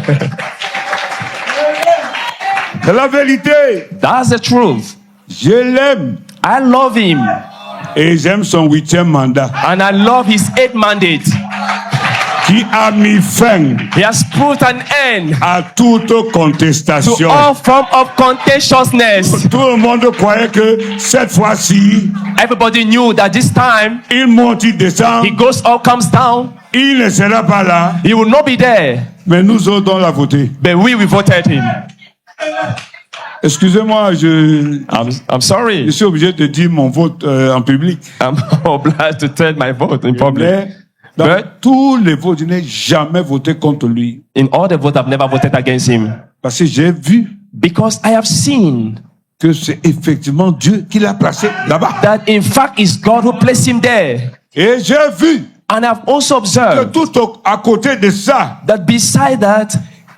S2: C'est la vérité.
S3: That's the truth.
S2: Je l'aime.
S3: I love him.
S2: Et j'aime son 8e mandat.
S3: And I love his 8th mandate.
S2: Qui a mis fin
S3: He has put an end
S2: à toute
S3: to
S2: contestation.
S3: all form of contentiousness.
S2: Tout le monde croyait que cette fois-ci,
S3: Everybody knew that this time
S2: il monte, il descend,
S3: he goes up, comes down.
S2: il ne sera pas là.
S3: He will not be there.
S2: Mais nous autres, on l'a voté.
S3: But we voted him.
S2: Excusez-moi,
S3: I'm sorry.
S2: je suis obligé de dire mon vote en public.
S3: I'm obliged to tell my vote in public.
S2: Mais dans
S3: But
S2: tous les votes, je n'ai jamais voté contre lui.
S3: in all the votes, I've never voted against him.
S2: Parce que j'ai vu
S3: Because I have seen
S2: que c'est effectivement Dieu qui l'a placé là-bas.
S3: that in fact it's God who placed him there.
S2: Et j'ai vu
S3: And I've also
S2: que
S3: observed
S2: à côté de ça,
S3: that beside that,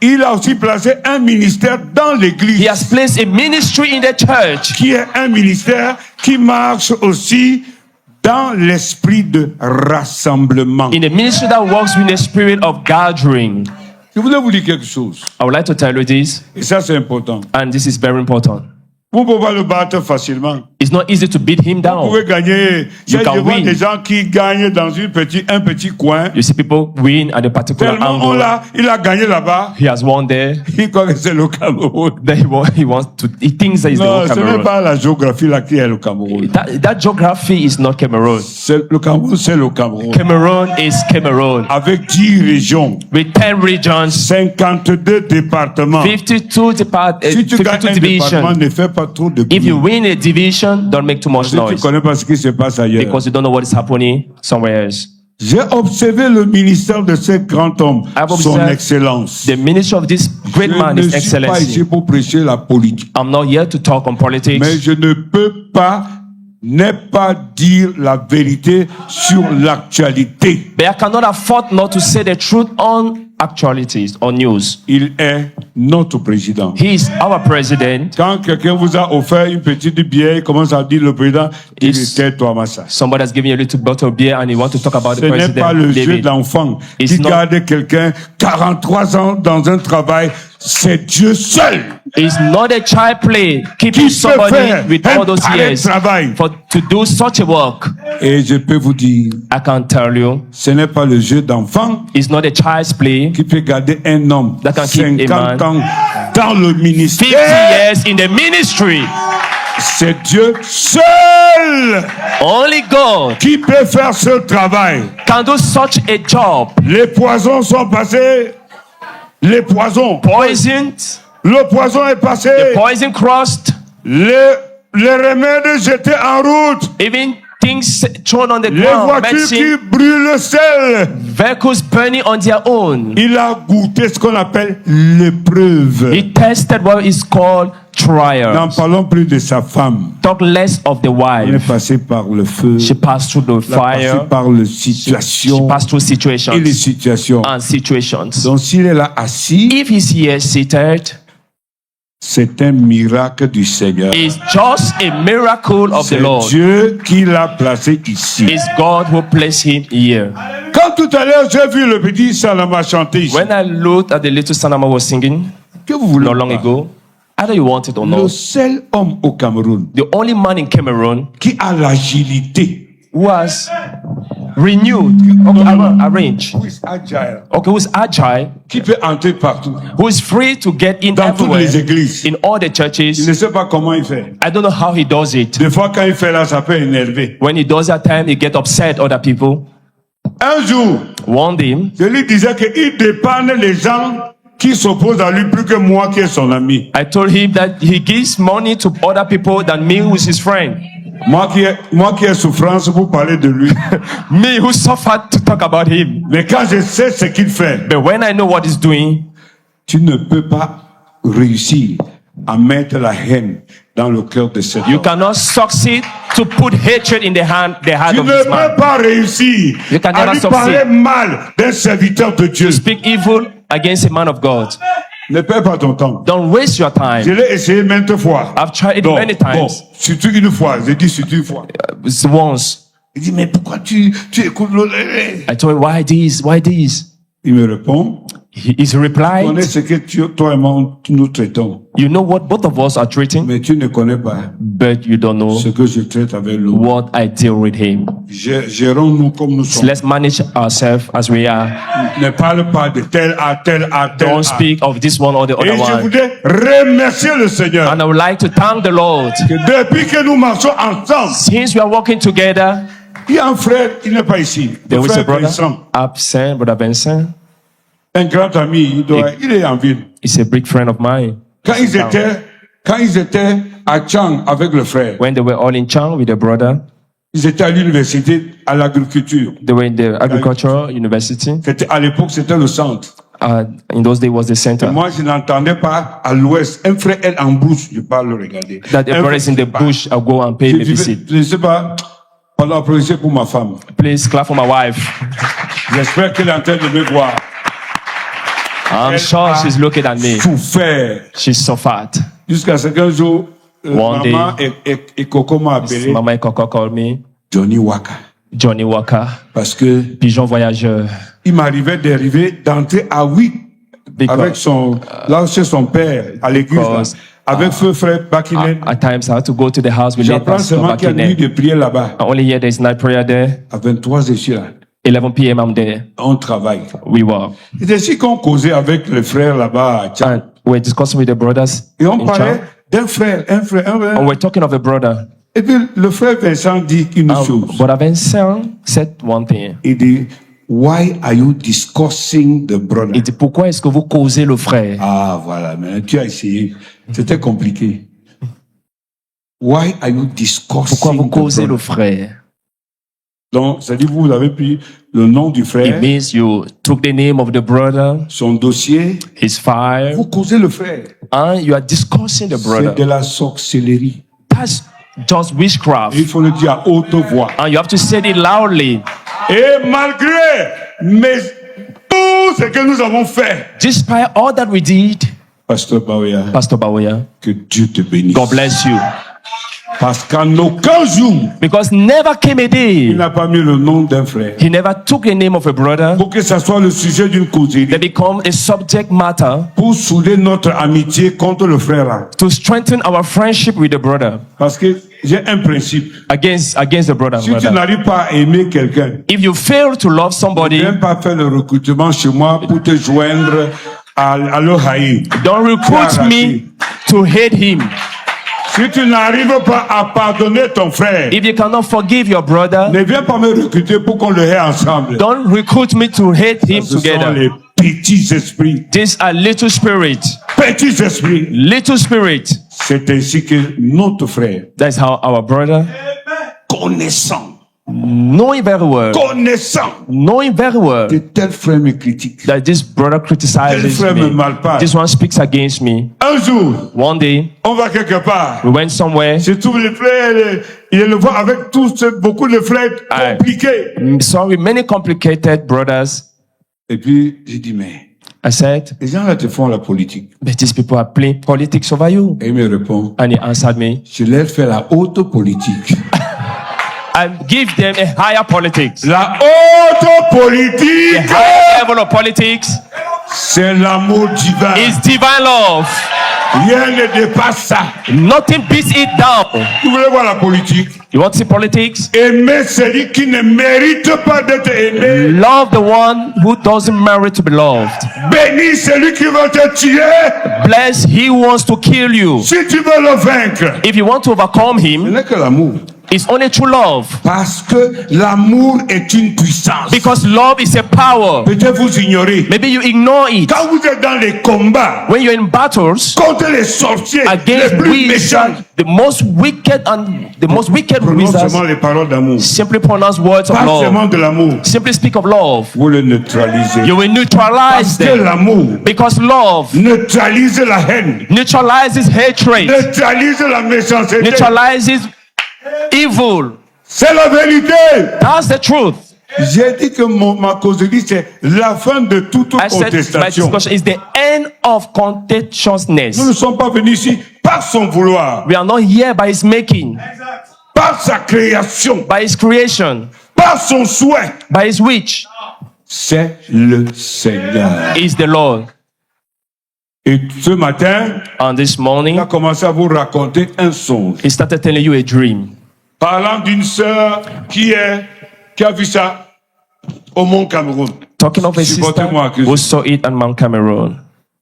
S2: il a aussi placé un ministère dans l'église.
S3: he has placed a ministry in the church,
S2: Qui est un ministère qui marche aussi dans l'esprit de rassemblement.
S3: in a ministry that works with the spirit of gathering.
S2: Je voulais vous dire quelque chose.
S3: I would like to tell you this,
S2: Et ça, c'est important.
S3: and this is very important.
S2: Vous ne pouvez pas le battre facilement.
S3: It's not easy to beat him
S2: Vous
S3: down.
S2: pouvez gagner.
S3: You
S2: Je
S3: can
S2: vois
S3: win.
S2: des gens qui gagnent dans un petit coin.
S3: You see people win at a particular
S2: Tellement
S3: angle.
S2: il a gagné là-bas.
S3: He has won there.
S2: Il croit que c'est le Cameroun.
S3: Then he thinks that he's the
S2: Non,
S3: whole
S2: ce n'est
S3: Cameroon.
S2: pas la géographie là qui est le Cameroun.
S3: That geography is not Cameroon.
S2: Le Cameroun, c'est le Cameroun.
S3: Cameroon is Cameroon.
S2: Avec 10 régions,
S3: With 10 regions,
S2: 52 départements.
S3: 52
S2: Si tu gagnes
S3: 52
S2: un département,
S3: divisions.
S2: ne fais pas trop de
S3: If you
S2: bruit.
S3: win a division, don't make too much
S2: Si tu ne
S3: noise.
S2: connais pas ce qui se passe ailleurs.
S3: Because you don't know what is happening somewhere else.
S2: J'ai observé le ministère de ce grand homme,
S3: I've
S2: son
S3: observed
S2: excellence.
S3: The ministry of this great man
S2: Je
S3: is
S2: ne suis pas ici
S3: excellency.
S2: pour prêcher la politique.
S3: I'm not here to talk on politics.
S2: Mais je ne peux pas ne pas dire la vérité sur l'actualité.
S3: But I cannot afford not to say the truth on actualities, on news.
S2: Il est notre président.
S3: He is our president.
S2: Quand quelqu'un vous a offert une petite bière, il commence à dire le président, il
S3: It's-
S2: était toi, Massa.
S3: Somebody has given you a little bottle of beer and you want to talk about
S2: Ce
S3: the
S2: n'est pas le
S3: president.
S2: jeu
S3: David.
S2: d'enfant
S3: It's
S2: qui
S3: not-
S2: garde quelqu'un 43 ans dans un travail. C'est Dieu seul
S3: It's not a child play.
S2: qui
S3: Keeping
S2: peut
S3: somebody
S2: faire
S3: with
S2: un
S3: all those
S2: pareil
S3: years
S2: travail.
S3: to do such a work.
S2: Et je peux vous dire,
S3: I can tell you,
S2: ce n'est pas le jeu d'enfant
S3: it's not a child's play.
S2: qui peut garder un homme
S3: That can keep a
S2: 50
S3: man
S2: ans dans le
S3: 50
S2: ministère.
S3: years in the ministry.
S2: C'est Dieu seul
S3: Only God
S2: qui peut faire ce travail.
S3: can do such a job.
S2: Les poisons sont passés. Les poisons.
S3: Poisoned,
S2: Le poison est passé.
S3: poison crossed,
S2: Les remèdes jetés en route.
S3: even things thrown on the
S2: Les
S3: ground,
S2: voitures qui
S3: medicine,
S2: brûlent le sel.
S3: vehicles burning on their own.
S2: Il a goûté ce qu'on appelle l'épreuve.
S3: He tested what is called trial.
S2: N'en parlons plus de sa femme.
S3: Talk less of the
S2: Elle est
S3: wife.
S2: passée par le feu.
S3: She passed through the
S2: Elle est passée
S3: fire.
S2: par les
S3: She
S2: situations.
S3: passed through
S2: Et les
S3: situations
S2: situations.
S3: and situations.
S2: Donc s'il est là assis,
S3: If he's here seated,
S2: c'est un miracle du Seigneur.
S3: it's just a miracle of the
S2: C'est
S3: Lord.
S2: Dieu qui l'a placé ici.
S3: It's God who placed him here.
S2: Quand tout à l'heure j'ai vu le petit Salama chanter ici,
S3: When I looked at the little Sanama was singing
S2: que vous voulez
S3: not long
S2: pas,
S3: ago, either you want it or
S2: le
S3: not,
S2: seul homme au Cameroun
S3: the only man in Cameroon
S2: qui a l'agilité,
S3: who has renewed, arranged, who is agile,
S2: qui peut entrer partout,
S3: who is free to get in
S2: dans toutes
S3: everywhere,
S2: les églises.
S3: in all the
S2: Je
S3: churches.
S2: ne sais pas comment il fait.
S3: I don't know how he does it.
S2: Des fois, quand il fait là, ça peut énerver.
S3: When he does that time, he get upset other people.
S2: Un jour,
S3: One day,
S2: je lui disais qu'il dépanne les gens qui s'opposent à lui plus que moi qui est son ami.
S3: I told him that he gives money to other people than me, who is his friend.
S2: Moi qui ai souffrance pour parler de lui.
S3: Me, who suffered to talk about him.
S2: Mais quand je sais ce qu'il fait,
S3: But when I know what he's doing,
S2: tu ne peux pas réussir à mettre la haine dans le cœur de cet
S3: you
S2: homme.
S3: cannot succeed to put hatred in the heart
S2: Tu
S3: of
S2: ne
S3: this
S2: peux
S3: man.
S2: pas réussir
S3: You can
S2: à
S3: never
S2: lui
S3: succeed.
S2: parler mal d'un serviteur de Dieu.
S3: Speak evil against a man of God.
S2: Ne perds pas ton temps.
S3: Don't waste your
S2: Je
S3: time.
S2: l'ai essayé maintes fois.
S3: I've tried it
S2: Donc,
S3: many times.
S2: surtout une fois. J'ai dit surtout une fois.
S3: It's once.
S2: Il dit, mais pourquoi tu écoutes l'autre?
S3: I told him, why this? Why this?
S2: Il me répond,
S3: He
S2: tu connais
S3: replied,
S2: ce que toi et moi, nous traitons.
S3: you know what both of us are treating,
S2: Mais tu ne connais pas
S3: but you don't know
S2: ce que je traite avec l'autre.
S3: what I deal with him.
S2: Gérons-nous comme nous
S3: So
S2: sommes.
S3: let's manage ourselves as we are.
S2: Ne parle pas de tel à tel à tel.
S3: Don't speak of this one or the
S2: Et
S3: other
S2: je
S3: one.
S2: voudrais remercier le Seigneur
S3: And I would like to thank the Lord.
S2: que depuis que nous marchons ensemble,
S3: Since we are working together,
S2: il y a un frère qui n'est pas ici.
S3: there
S2: Le
S3: is a
S2: frère
S3: brother
S2: Vincent,
S3: absent, Brother Vincent.
S2: un grand ami, il est en ville.
S3: He's a big friend of mine.
S2: Quand ils étaient à Chang avec le frère,
S3: When they were all in Chang with the brother,
S2: ils étaient à l'université à l'agriculture.
S3: they were in the agricultural university.
S2: À l'époque, c'était le centre.
S3: In those days was the center.
S2: Moi, je n'entendais pas à l'ouest. Un frère est en brousse, je parle, regardez.
S3: That the
S2: Un
S3: brother is in
S2: frère,
S3: the bush, I'll go and pay
S2: Je
S3: the visit.
S2: ne sais pas, pendant applaudissez pour ma femme.
S3: Please clap for my wife.
S2: J'espère qu'elle est en train de me voir.
S3: I'm sure she's looking at me.
S2: Souffert.
S3: She's so fat.
S2: Jusqu'à ce qu'un jour,
S3: One
S2: maman et Coco m'ont appelé
S3: Mama and Coco called me
S2: Johnny Waka.
S3: Johnny Walker,
S2: Parce que
S3: pigeon voyageur.
S2: il m'arrivait d'entrer à 8 avec là chez son père, à l'église, là,
S3: Because,
S2: avec feu frère Bakinen.
S3: At times I had to go to the house with late
S2: J'apprends
S3: Pastor
S2: seulement qu'il y a une nuit
S3: Bakine.
S2: de prière là-bas.
S3: I only hear there's night prayer there.
S2: À 23 je suis là.
S3: 11 p.m. I'm there.
S2: On travaille.
S3: We work.
S2: C'est ainsi qu'on causait avec les frères là-bas à Tchad.
S3: And we're discussing with the brothers
S2: Et on
S3: in
S2: parlait
S3: Chang.
S2: d'un frère, un frère.
S3: And we're talking of a brother.
S2: Et puis le frère Vincent dit une chose.
S3: Brother Vincent said one thing.
S2: Il dit, why are you discussing the brother?
S3: Il dit, pourquoi est-ce que vous causez le frère?
S2: Ah, voilà, mais tu as essayé. C'était compliqué. Why are you
S3: Pourquoi
S2: discussing
S3: vous
S2: the
S3: causez le
S2: brother?
S3: frère?
S2: Donc, ça dit, vous avez pris le nom du
S3: It
S2: frère,
S3: means you took the name of the brother,
S2: son dossier,
S3: his file,
S2: vous causez le frère.
S3: and you are discussing the
S2: C'est
S3: brother.
S2: de la sorcellerie.
S3: That's just witchcraft.
S2: Il faut le dire à haute voix.
S3: And you have to say it loudly.
S2: Et malgré tout ce que nous avons fait,
S3: Despite all that we did,
S2: Pasteur Baoya,
S3: Pastor Baoya,
S2: que Dieu te bénisse.
S3: God bless you.
S2: Parce qu'en aucun jour,
S3: Because never came a
S2: il
S3: day,
S2: n'a pas mis le nom d'un frère.
S3: he never took the name of a brother
S2: Pour que ça soit le sujet d'une causerie.
S3: that become a subject matter
S2: Pour souder notre amitié contre le frère là.
S3: to strengthen our friendship with the brother
S2: Parce que j'ai un principe.
S3: against the brother.
S2: Si tu
S3: brother.
S2: n'arrives pas à aimer quelqu'un,
S3: If you fail to love
S2: ne
S3: somebody,
S2: viens pas faire le recrutement chez moi pour te joindre à le haïr.
S3: don't recruit me to hate him.
S2: Si tu n'arrives pas à pardonner ton frère,
S3: If you cannot forgive your brother,
S2: ne viens pas me recruter pour qu'on le hait ensemble.
S3: don't recruit me to hate him
S2: Ce sont
S3: together.
S2: les petits esprits.
S3: These are little spirit.
S2: Petits esprits.
S3: Little spirit.
S2: C'est ainsi que notre frère,
S3: That's how our brother,
S2: connaissant,
S3: knowing very well
S2: que tel frère me critique.
S3: that this brother criticizes
S2: Tel frère me
S3: me,
S2: malparle.
S3: this one speaks against me.
S2: Un jour,
S3: One day,
S2: on va quelque part.
S3: we went somewhere.
S2: Je trouve les frères, il le voit avec beaucoup de frères
S3: Aye.
S2: compliqués.
S3: Sorry, many complicated brothers.
S2: Et puis, j'ai dit, mais
S3: I said,
S2: les gens là te font la politique.
S3: but these people are playing politics over you.
S2: Et il me répond,
S3: And he answered me,
S2: je leur fais la haute politique.
S3: and give them a higher politics.
S2: La haute
S3: The
S2: politique,
S3: higher level of politics
S2: c'est l'amour divin.
S3: is divine love.
S2: Rien ne dépasse ça.
S3: Nothing beats it down.
S2: Vous voulez voir la politique?
S3: You want to see politics?
S2: Aimer celui qui ne mérite pas d'être aimé.
S3: Love the one who doesn't merit to be loved.
S2: Bénis celui qui veut te tuer.
S3: Bless he who wants to kill you.
S2: Si tu veux le vaincre,
S3: If you want to overcome
S2: ce
S3: him,
S2: n'est que l'amour.
S3: it's only true love.
S2: Parce que l'amour est une puissance.
S3: Because love is a power.
S2: Peut-être vous ignorez.
S3: Maybe you ignore it.
S2: Quand vous êtes dans les combats
S3: When you're in battles
S2: contre les sorciers
S3: against
S2: les plus
S3: wizards,
S2: méchants,
S3: the most wicked
S2: prononce
S3: wizards,
S2: seulement les paroles d'amour.
S3: simply pronounce words of
S2: Pas seulement
S3: love.
S2: de l'amour.
S3: Simply speak of love.
S2: Vous le neutralisez.
S3: You will neutralize
S2: Parce que
S3: them.
S2: l'amour
S3: Because love
S2: neutralise la haine,
S3: neutralizes hatred,
S2: neutralise la méchanceté.
S3: neutralizes evil.
S2: C'est la vérité.
S3: That's the truth.
S2: J'ai dit que ma causerie, c'est la fin de toute
S3: I said my
S2: contestation.
S3: discussion is the end of
S2: Nous ne
S3: contentiousness.
S2: sommes pas venus ici par son vouloir,
S3: We are not here by his making,
S2: par sa création,
S3: by his creation,
S2: par son souhait,
S3: by his wish,
S2: c'est le Seigneur.
S3: is the Lord.
S2: Et ce matin,
S3: And this
S2: il
S3: morning,
S2: a commencé à vous raconter un songe.
S3: he started telling you a dream.
S2: Parlant d'une sœur qui a vu ça au Mont Cameroun.
S3: Talking of a sister
S2: Supportez-moi, Christ.
S3: who saw it at Mount Cameroon.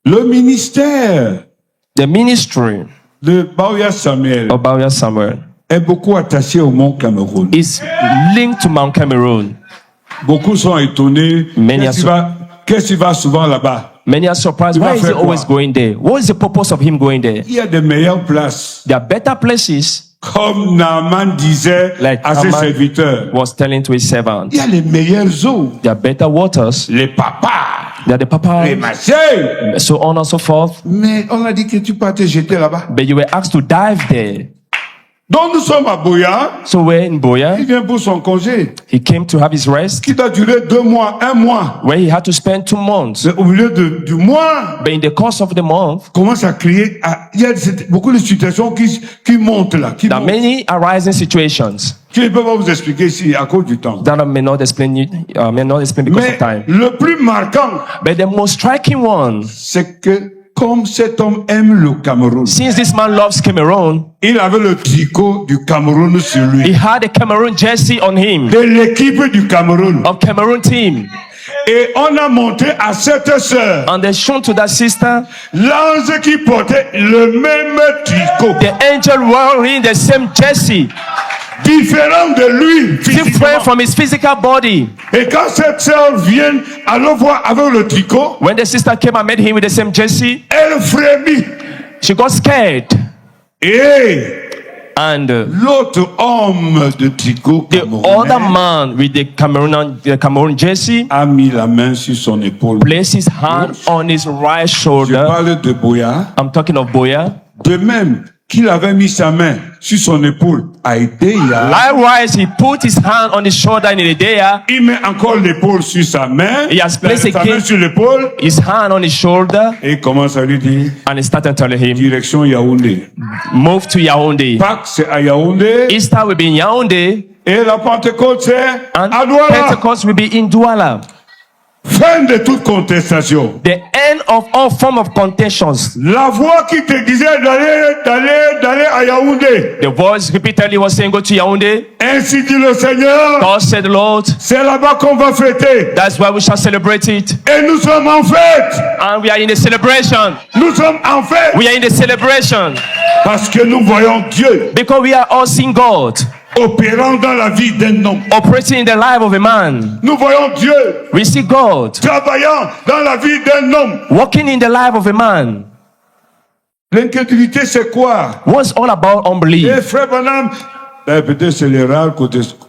S2: Le ministère
S3: The ministry
S2: de Bauya Samuel
S3: of Bauya Samuel
S2: est beaucoup attaché au Mont Cameroun.
S3: is linked to Mount Cameroon.
S2: Beaucoup sont étonnés.
S3: Many
S2: Qu'est-ce qu'il va souvent là-bas?
S3: Many are surprised.
S2: Il va
S3: Why is he
S2: faire
S3: always
S2: quoi?
S3: going there? What is the purpose of him going there?
S2: Il y a de meilleures places.
S3: There are better places,
S2: Comme Naaman disait
S3: like
S2: à ses
S3: Haman
S2: serviteurs.
S3: was telling to his servant.
S2: Il y a les meilleures eaux.
S3: There are better waters.
S2: Les papas.
S3: There are the
S2: Les
S3: papas,
S2: machins.
S3: so on and so forth.
S2: Mais on a dit que tu peux te jeter là-bas.
S3: But you were asked to dive there.
S2: Donc nous sommes à Boya.
S3: So we're in Boya.
S2: Il vient pour son congé.
S3: He came to have his rest,
S2: Qui doit durer 2 mois, 1 mois.
S3: where he had to spend 2 months.
S2: Mais au milieu du mois,
S3: But in the course of the month,
S2: commence à crier. Il y a beaucoup de situations qui montent là. Qui
S3: there are
S2: montent.
S3: many arising situations
S2: Je ne peux pas vous expliquer ici à cause du temps.
S3: that I may not explain because
S2: Mais
S3: of time.
S2: le plus marquant,
S3: But the most striking one,
S2: c'est que comme cet homme aime le Cameroun,
S3: since this man loves Cameroon,
S2: il avait le tricot du Cameroun sur
S3: he
S2: lui.
S3: had a Cameroon jersey on him,
S2: De l'équipe du Cameroun.
S3: of Cameroon team.
S2: Et on a montré à cette sœur
S3: And they shown to that sister,
S2: l'ange qui portait le même tricot,
S3: the angel wearing the same jersey,
S2: différent de lui
S3: different
S2: physiquement.
S3: from his physical body.
S2: Et quand cette sœur vient à le voir avec le tricot,
S3: When the sister came and met him with the same jersey,
S2: elle frémit.
S3: she got scared.
S2: Et
S3: And
S2: l'autre homme de tricot
S3: the other
S2: camerounais
S3: man with the Cameroon jersey
S2: a mis la main sur son épaule.
S3: placed his hand on his right
S2: Je
S3: shoulder.
S2: parle de Boya.
S3: I'm talking of Boya.
S2: De même qu'il avait mis sa main sur son épaule à Idéa,
S3: Likewise, he put his hand on his shoulder in Idea,
S2: il met encore l'épaule sur sa main,
S3: He has placed
S2: sa
S3: again-
S2: main sur l'épaule,
S3: his hand on his shoulder,
S2: et il commence à lui dire,
S3: and he started telling him,
S2: direction Yaoundé.
S3: move to Yaoundé.
S2: Pâques, c'est à Yaoundé,
S3: Easter will be in Yaoundé,
S2: et la Pentecôte, c'est
S3: and
S2: à Douala.
S3: Pentecost will be in Douala.
S2: Fin de toute contestation.
S3: The end of all form of contentions.
S2: La voix qui te disait d'aller à Yaoundé.
S3: The voice repeatedly was saying, go to Yaoundé.
S2: Ainsi dit le Seigneur,
S3: God said, the Lord,
S2: c'est là-bas qu'on va fêter.
S3: that's why we shall celebrate it.
S2: Et nous sommes en fête.
S3: And we are in the celebration.
S2: Nous sommes en fête.
S3: We are in the celebration
S2: Parce que nous voyons Dieu
S3: because we are all seeing God
S2: opérant dans la vie d'un homme.
S3: operating in the life of a man.
S2: Nous voyons Dieu
S3: We see God
S2: travaillant dans la vie d'un homme.
S3: working in the life of a man.
S2: L'incrédulité, c'est quoi?
S3: What's all about unbelief?
S2: Et Frère Branham, peut-être c'est les rares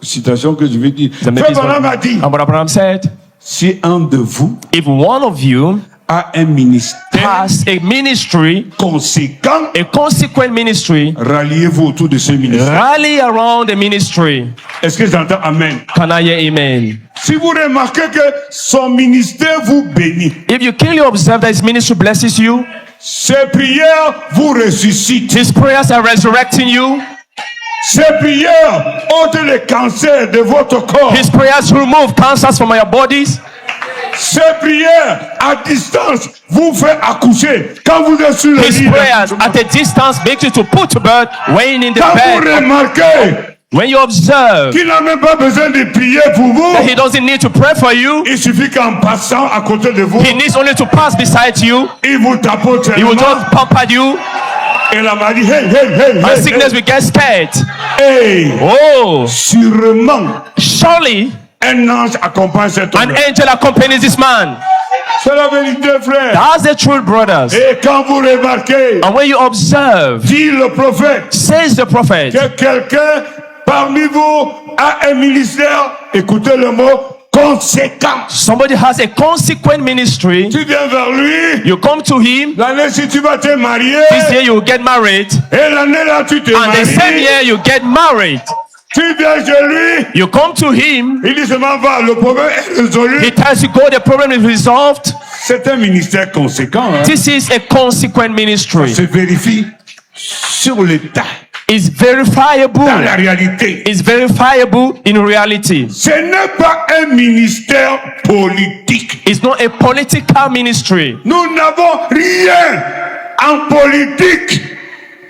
S2: citations que je vais dire.
S3: So maybe
S2: Frère
S3: it's
S2: Branham
S3: what
S2: a dit,
S3: Abraham said,
S2: si un de vous
S3: if one of you
S2: a un ministère
S3: has a ministry,
S2: conséquent,
S3: a consequent ministry,
S2: ralliez-vous autour de ce ministère.
S3: rally around the ministry.
S2: Est-ce que j'entends Amen?
S3: Can I hear amen?
S2: Si vous remarquez que son ministère vous bénit,
S3: If you clearly observe that his ministry blesses you,
S2: ses prières vous ressuscitent.
S3: his prayers are resurrecting you,
S2: Ses prières ôtent les cancers de votre corps.
S3: his prayers remove cancers from your bodies,
S2: Ses prières à distance vous fait accoucher quand vous êtes sur le
S3: his
S2: lit.
S3: prayers at a distance make you to put to bed weighing in the
S2: Quand vous
S3: bed.
S2: remarquez
S3: When you observe
S2: qu'il n'a même pas besoin de prier pour vous,
S3: that he doesn't need to pray for you,
S2: il suffit qu'en passant à côté de vous,
S3: he needs only to pass beside you,
S2: il vous tapote
S3: he will
S2: seulement
S3: just pamper you,
S2: et la maladie, hey,
S3: and sickness will get scared.
S2: hey.
S3: Oh,
S2: Sûrement,
S3: surely
S2: un ange accompagne cet homme.
S3: an angel accompanies this man.
S2: C'est la vérité, frère.
S3: That's the truth, brothers.
S2: Et quand vous remarquez,
S3: And when you observe,
S2: dit le prophète,
S3: says the prophet,
S2: que quelqu'un parmi vous a un ministère, écoutez le mot, conséquent.
S3: somebody has a consequent ministry,
S2: Tu viens vers lui,
S3: you come to him,
S2: l'année si tu vas te marier,
S3: this year you will get married,
S2: et l'année là tu te
S3: and the same
S2: maries,
S3: year you get married.
S2: tu viens chez lui,
S3: You come to him,
S2: il dit seulement va, le problème est résolu.
S3: he tells you go, the problem is resolved.
S2: C'est un ministère conséquent, hein.
S3: This is a consequent ministry.
S2: Se vérifie sur le tas.
S3: is verifiable.
S2: dans la réalité.
S3: Is verifiable in reality.
S2: Ce n'est pas un ministère politique.
S3: It's not a political ministry.
S2: Nous n'avons rien en politique.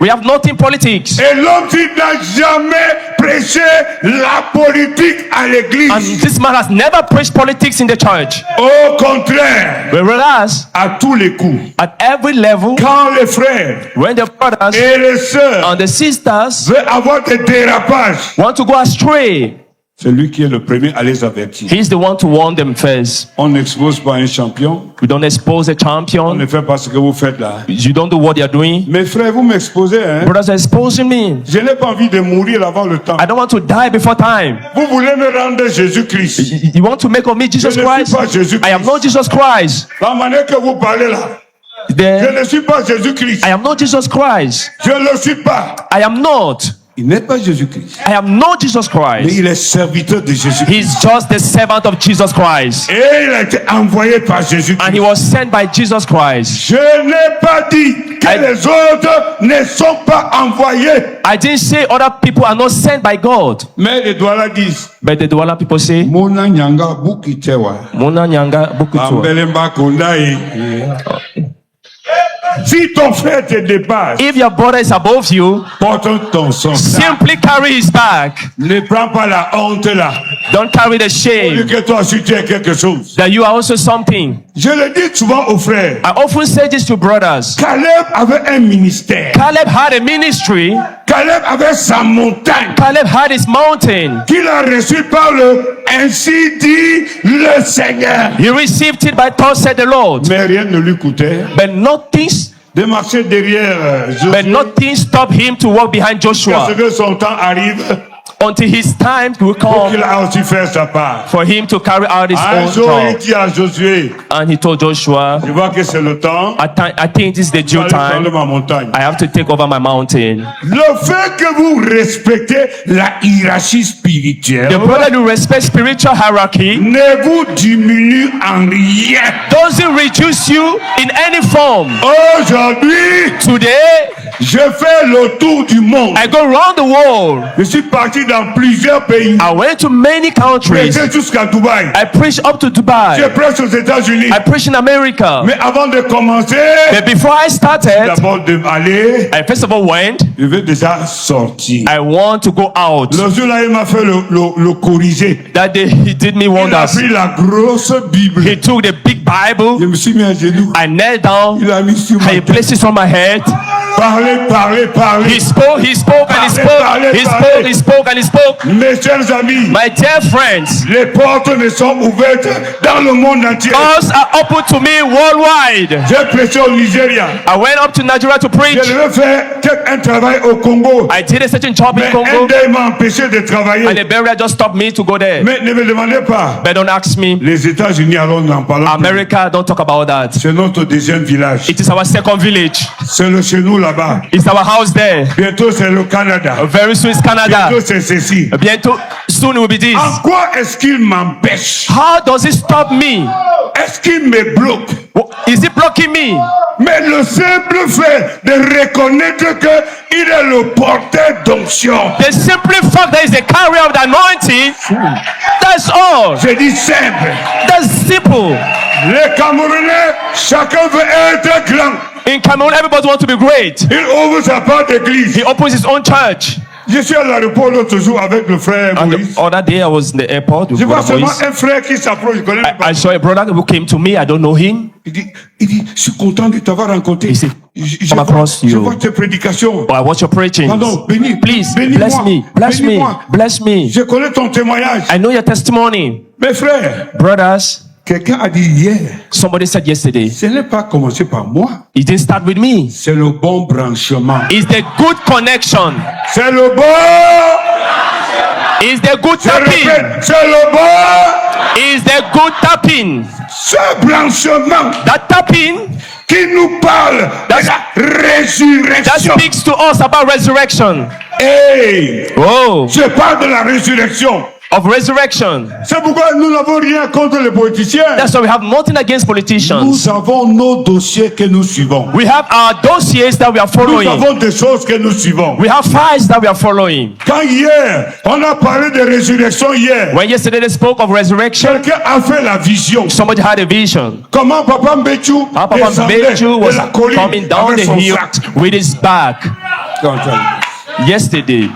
S3: We have nothing politics.
S2: Et l'homme qui n'a jamais prêché la politique à
S3: And
S2: l'église.
S3: this man has never preached politics in the church.
S2: Au contraire,
S3: Whereas,
S2: à tous les coups,
S3: at every level,
S2: quand les frères
S3: when the brothers
S2: et les sœurs
S3: and the sisters
S2: veulent avoir des dérapages,
S3: want to go astray,
S2: c'est lui qui est le premier à les avertir.
S3: he's the one to warn them first.
S2: On n'expose pas un champion.
S3: We don't expose a
S2: On
S3: champion.
S2: ne fait pas ce que vous faites là.
S3: You don't do what you're doing.
S2: Mes frères, vous m'exposez, hein.
S3: Brothers are exposing me.
S2: Je n'ai pas envie de mourir avant le temps.
S3: I don't want to die before time.
S2: Vous voulez me rendre Jésus-Christ.
S3: You want to make of me Jesus
S2: Je ne suis
S3: Christ?
S2: pas Jésus-Christ.
S3: I am not Jesus Christ.
S2: La manière que vous parlez là, je
S3: Then
S2: ne suis pas Jésus-Christ.
S3: I am not Jesus Christ.
S2: Je ne le suis pas.
S3: I am not.
S2: Il n'est pas Jésus-Christ.
S3: I am not Jesus
S2: Mais
S3: Christ.
S2: il est serviteur de Jésus-Christ.
S3: He's just the servant of Jesus Christ.
S2: Et il a été envoyé par
S3: And he
S2: Jésus-Christ.
S3: was sent by Jesus Christ.
S2: Je n'ai pas dit que les autres ne sont pas envoyés.
S3: I didn't say other people are not sent by God.
S2: Mais les Douala disent,
S3: But the Douala people say,
S2: Mona nyanga bukitewa.
S3: Mona nyanga bukutua.
S2: Ambelemba kondai. Si ton frère te dépasse,
S3: If your brother is above you,
S2: porte ton sang.
S3: simply carry his back.
S2: Ne prends pas la honte là.
S3: Don't carry the
S2: Vu
S3: shame
S2: que toi aussi tu es quelque chose.
S3: that you are also something.
S2: Je le dis souvent aux frères.
S3: I often say this to brothers.
S2: Caleb avait un ministère.
S3: Caleb had a ministry.
S2: Caleb avait sa montagne
S3: Caleb had his mountain.
S2: qu'il a reçue par le ainsi dit le Seigneur.
S3: He received it by thus said the Lord.
S2: Mais rien ne lui coûtait
S3: But nothing,
S2: de marcher derrière Josué
S3: but nothing stopped him to walk behind
S2: parce
S3: Joshua
S2: que son temps arrive
S3: until his time will
S2: pour qu'il
S3: come
S2: a aussi fait sa part.
S3: for him to carry out his
S2: Un
S3: own
S2: jour, il
S3: job.
S2: dit à Josué,
S3: And he told Joshua,
S2: je vois que c'est le temps,
S3: I think this is the
S2: je
S3: due
S2: vais aller prendre
S3: time.
S2: ma montagne.
S3: I have to take over my mountain.
S2: Le fait que vous respectez la hiérarchie spirituelle
S3: The brother who respects spiritual hierarchy
S2: ne vous diminue en rien.
S3: doesn't reduce you in any form.
S2: Aujourd'hui,
S3: Today,
S2: je fais le tour du monde.
S3: I go around the world.
S2: Je suis parti dans plusieurs pays.
S3: I went to many countries.
S2: J'étais jusqu'à Dubaï.
S3: I preached up to Dubai.
S2: Je prêche aux États-Unis.
S3: I preached in America.
S2: Mais avant de commencer,
S3: But before I started,
S2: d'abord d'aller,
S3: I first of all went.
S2: je vais déjà sortir.
S3: I want to go out.
S2: Le jour-là, il m'a fait le corriger.
S3: That day he did me
S2: Il a
S3: wonders.
S2: pris la grosse Bible.
S3: He took the big Bible.
S2: Je me suis mis à genoux.
S3: I knelt down.
S2: Il a mis sur ma
S3: He
S2: tête.
S3: placed it on my head.
S2: Parlez, parlez, parlez.
S3: He spoke and he spoke. He spoke and he spoke.
S2: Mes chers amis,
S3: My dear friends,
S2: les portes me sont ouvertes dans le monde entier.
S3: doors are open to me worldwide.
S2: J'ai prêché au Nigeria.
S3: I went up to Nigeria to
S2: Je
S3: preach.
S2: devais faire un travail au Congo.
S3: I did a certain job in
S2: Mais un
S3: Congo,
S2: day m'a empêché de travailler.
S3: and the barrier just stopped me to go there.
S2: Mais ne me demandez pas.
S3: But don't ask me.
S2: Les États-Unis, alors n'en parlons plus.
S3: America, don't talk about that.
S2: C'est notre deuxième village.
S3: It is our second village.
S2: C'est le chez nous là-bas.
S3: It's our house there.
S2: Bientôt, c'est le Canada.
S3: Very soon it's Canada.
S2: Bientôt, c'est ceci.
S3: Bientôt, soon it will be this.
S2: En quoi est-ce qu'il m'empêche?
S3: How does it stop me?
S2: Est-ce qu'il me bloque?
S3: Is it blocking me?
S2: Mais le simple fait de reconnaître qu'il est le porteur d'onction.
S3: The simple fact that he's the carrier of the anointing, that's all.
S2: Je dis simple.
S3: That's simple.
S2: Les Camerounais, chacun veut être grand.
S3: In Cameroon, everybody wants to be great.
S2: Il ouvre sa part d'église.
S3: He opens his own church.
S2: Je suis à l'aéroport l'autre jour avec le frère
S3: And
S2: Moïse.
S3: the other day I was in the airport with
S2: Je vois
S3: Brother
S2: seulement
S3: Moïse.
S2: un frère qui s'approche. Je connais pas.
S3: I saw a brother who came to me. I don't know him.
S2: Il dit, je suis content de t'avoir rencontré.
S3: He said,
S2: Je
S3: come across
S2: je
S3: you.
S2: vois tes prédications.
S3: Oh, I watch your preaching.
S2: Pardon, bénis,
S3: Please,
S2: bénis-moi,
S3: bless me, bless me,
S2: bénis-moi.
S3: bless me.
S2: Je connais ton témoignage.
S3: I know your testimony.
S2: Mes frères,
S3: Brothers,
S2: quelqu'un a dit hier,
S3: somebody said yesterday,
S2: ce n'est pas commencé par moi.
S3: it didn't start with me.
S2: C'est le bon branchement.
S3: It's the good connection.
S2: C'est le bon.
S3: It's the good
S2: Je
S3: tapping.
S2: répète, c'est le bon.
S3: It's the good tapping.
S2: Ce branchement
S3: That tapping
S2: qui nous parle de la
S3: that
S2: résurrection.
S3: speaks to us about resurrection.
S2: Hey,
S3: Oh,
S2: je parle de la résurrection.
S3: of resurrection.
S2: C'est pourquoi nous n'avons rien contre les politiciens.
S3: That's why we have nothing against politicians.
S2: Nous avons nos dossiers que nous suivons.
S3: We have our dossiers that we are
S2: Nous
S3: following.
S2: avons des choses que nous suivons.
S3: We have files that we are following.
S2: Quand hier, on a parlé de résurrection hier,
S3: When yesterday they spoke of resurrection,
S2: quelqu'un a fait la vision.
S3: somebody had a vision.
S2: Comment Papa Mbetchou
S3: Papa
S2: descendait
S3: Mbechu
S2: de
S3: was
S2: la colline
S3: coming down
S2: avec
S3: the
S2: son
S3: hill
S2: sac.
S3: with his back. Yesterday,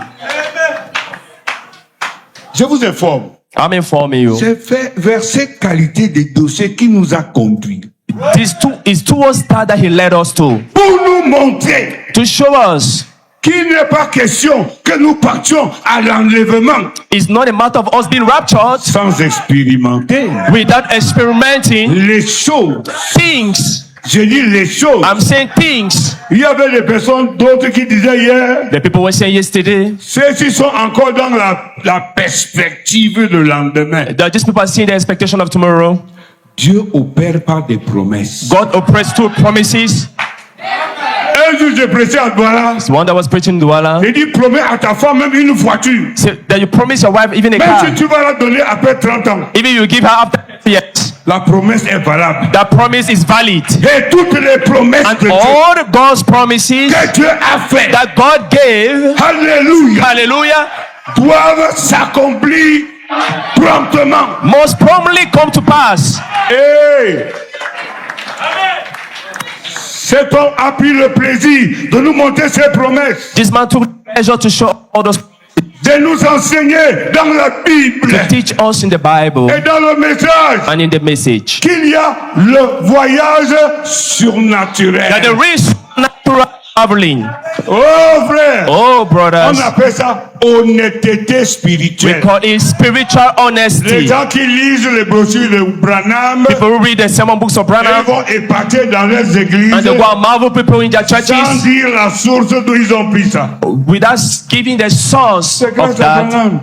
S2: Je vous informe.
S3: I'm informing you.
S2: C'est fait vers cette qualité de dossier qui nous a conduits.
S3: It's towards that he led us to
S2: Pour nous montrer
S3: show us
S2: qu'il n'est pas question que nous partions à l'enlèvement
S3: it's not a matter of us being raptured
S2: sans expérimenter
S3: without experimenting
S2: les choses.
S3: things.
S2: Je dis les choses.
S3: I'm saying things.
S2: Il y avait des personnes, d'autres qui disaient hier,
S3: The people were saying yesterday
S2: ceux-ci sont encore dans la perspective de lendemain.
S3: that these people are seeing the expectation of tomorrow.
S2: Dieu opère par des promesses.
S3: God oppressed two promises.
S2: Un jour, j'ai prêché à Douala.
S3: The one that was preaching in Douala.
S2: Il dit, promets à ta femme même une voiture.
S3: So that you promise your wife even a
S2: Même
S3: car.
S2: si tu vas la donner après 30 ans,
S3: Even you give her after years.
S2: la promesse est valable.
S3: That promise is valid.
S2: Et toutes les promesses
S3: And
S2: de Dieu
S3: all God's promises
S2: que Dieu a fait,
S3: that God gave,
S2: alléluia,
S3: hallelujah,
S2: doivent s'accomplir promptement.
S3: must promptly come to pass.
S2: Hey! Cet homme a pris le plaisir de nous montrer ses promesses,
S3: This man took pleasure to show all those,
S2: de nous enseigner dans la Bible
S3: to teach us in the Bible
S2: et dans le message
S3: and in the message
S2: qu'il y a le voyage surnaturel.
S3: that there is natural traveling.
S2: Oh frère,
S3: Oh,
S2: on
S3: brothers,
S2: appelle ça honnêteté
S3: we
S2: spirituelle.
S3: call it spiritual
S2: Les
S3: honesty.
S2: gens qui lisent les brochures de Branham,
S3: People who read the sermon books of
S2: ils
S3: Branham
S2: vont épater dans leurs églises
S3: and they go and marvel people in their
S2: sans
S3: churches
S2: dire la source d'où ils ont pris ça.
S3: without giving the source
S2: C'est grâce
S3: of
S2: à
S3: that.
S2: Branham.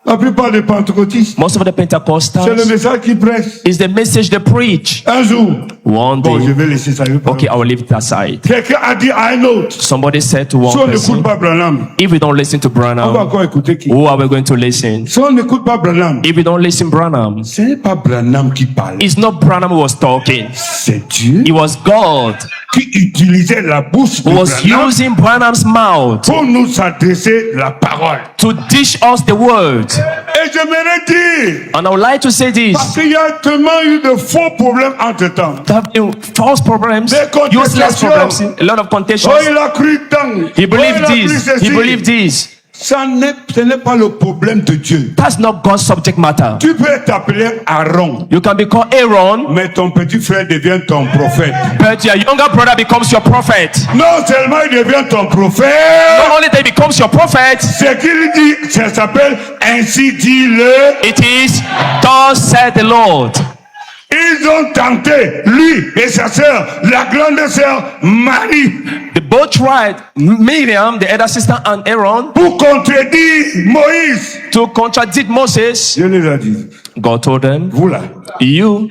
S2: La plupart des pentecôtistes,
S3: Most of the
S2: c'est le
S3: Pentecostals
S2: message qu'ils prêchent.
S3: is the message they preach.
S2: Un jour,
S3: One
S2: bon, je
S3: day,
S2: vais laisser ça.
S3: okay, I will leave it aside.
S2: Quelqu'un a dit à un autre,
S3: Somebody said to
S2: si
S3: one
S2: on n'écoute
S3: person,
S2: pas Branham,
S3: if we don't listen to
S2: on va
S3: Branham,
S2: encore écouter qui?
S3: who are we going to listen?
S2: Si on n'écoute pas Branham,
S3: If we don't listen Branham,
S2: ce n'est pas Branham qui parle,
S3: it's not Branham who was talking.
S2: c'est Dieu
S3: It was God
S2: qui utilisait la bouche de
S3: who was
S2: Branham
S3: using Branham's mouth
S2: pour nous adresser la parole.
S3: to dish us the word.
S2: Et j'aimerais dire,
S3: And I would like to say this.
S2: parce qu'il y a tellement eu de faux problèmes entre-temps.
S3: There have been false problems,
S2: Des
S3: useless
S2: contestations.
S3: problems, a lot of contentions.
S2: Oh, il a cru tant.
S3: He
S2: Oh,
S3: believed
S2: il a cru
S3: this.
S2: ceci.
S3: He believed this.
S2: Ce n'est pas le problème de Dieu.
S3: That's not God's subject matter.
S2: Tu peux t'appeler Aaron,
S3: You can be called Aaron,
S2: mais ton petit frère devient ton prophète.
S3: but your younger brother becomes your prophet.
S2: Non seulement il devient ton prophète,
S3: Not only that he becomes your prophet,
S2: c'est qu'il dit, ça s'appelle ainsi dit-le.
S3: it is thus said the Lord.
S2: Ils ont tenté, lui et sa sœur, la grande sœur Marie,
S3: They both tried, Miriam, the elder sister, and Aaron,
S2: pour contredire Moïse.
S3: to contradict Moses.
S2: Dieu les a dit,
S3: God told them,
S2: vous là,
S3: you,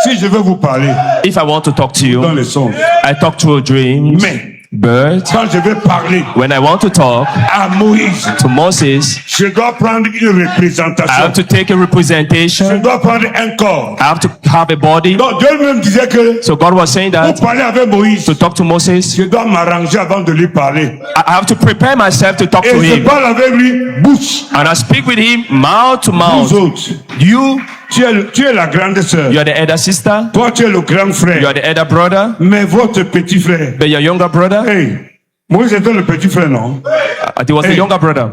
S2: si je veux vous parler
S3: if I want to talk to
S2: dans
S3: you,
S2: les songes,
S3: I talk through dreams,
S2: mais
S3: but
S2: quand je vais parler
S3: when I want to talk
S2: à Moïse,
S3: to Moses,
S2: je dois prendre une
S3: I
S2: représentation.
S3: have to take a
S2: Je
S3: representation.
S2: dois prendre un corps.
S3: I have to have a body.
S2: Donc Dieu même disait que
S3: So God was saying
S2: pour
S3: that
S2: parler avec Moïse,
S3: to talk to Moses,
S2: je dois m'arranger avant de lui parler.
S3: I have to prepare myself to talk to
S2: Et je
S3: him.
S2: parle avec lui bouche.
S3: And I speak with him mouth to
S2: Vous
S3: mouth.
S2: autres,
S3: You,
S2: tu es la grande sœur.
S3: you are the elder sister.
S2: Toi, tu es le grand
S3: You
S2: frère.
S3: are the elder brother.
S2: Mais votre petit frère.
S3: But your younger brother,
S2: Hey, Moïse était le petit frère, non?
S3: he was the
S2: Hey.
S3: younger brother.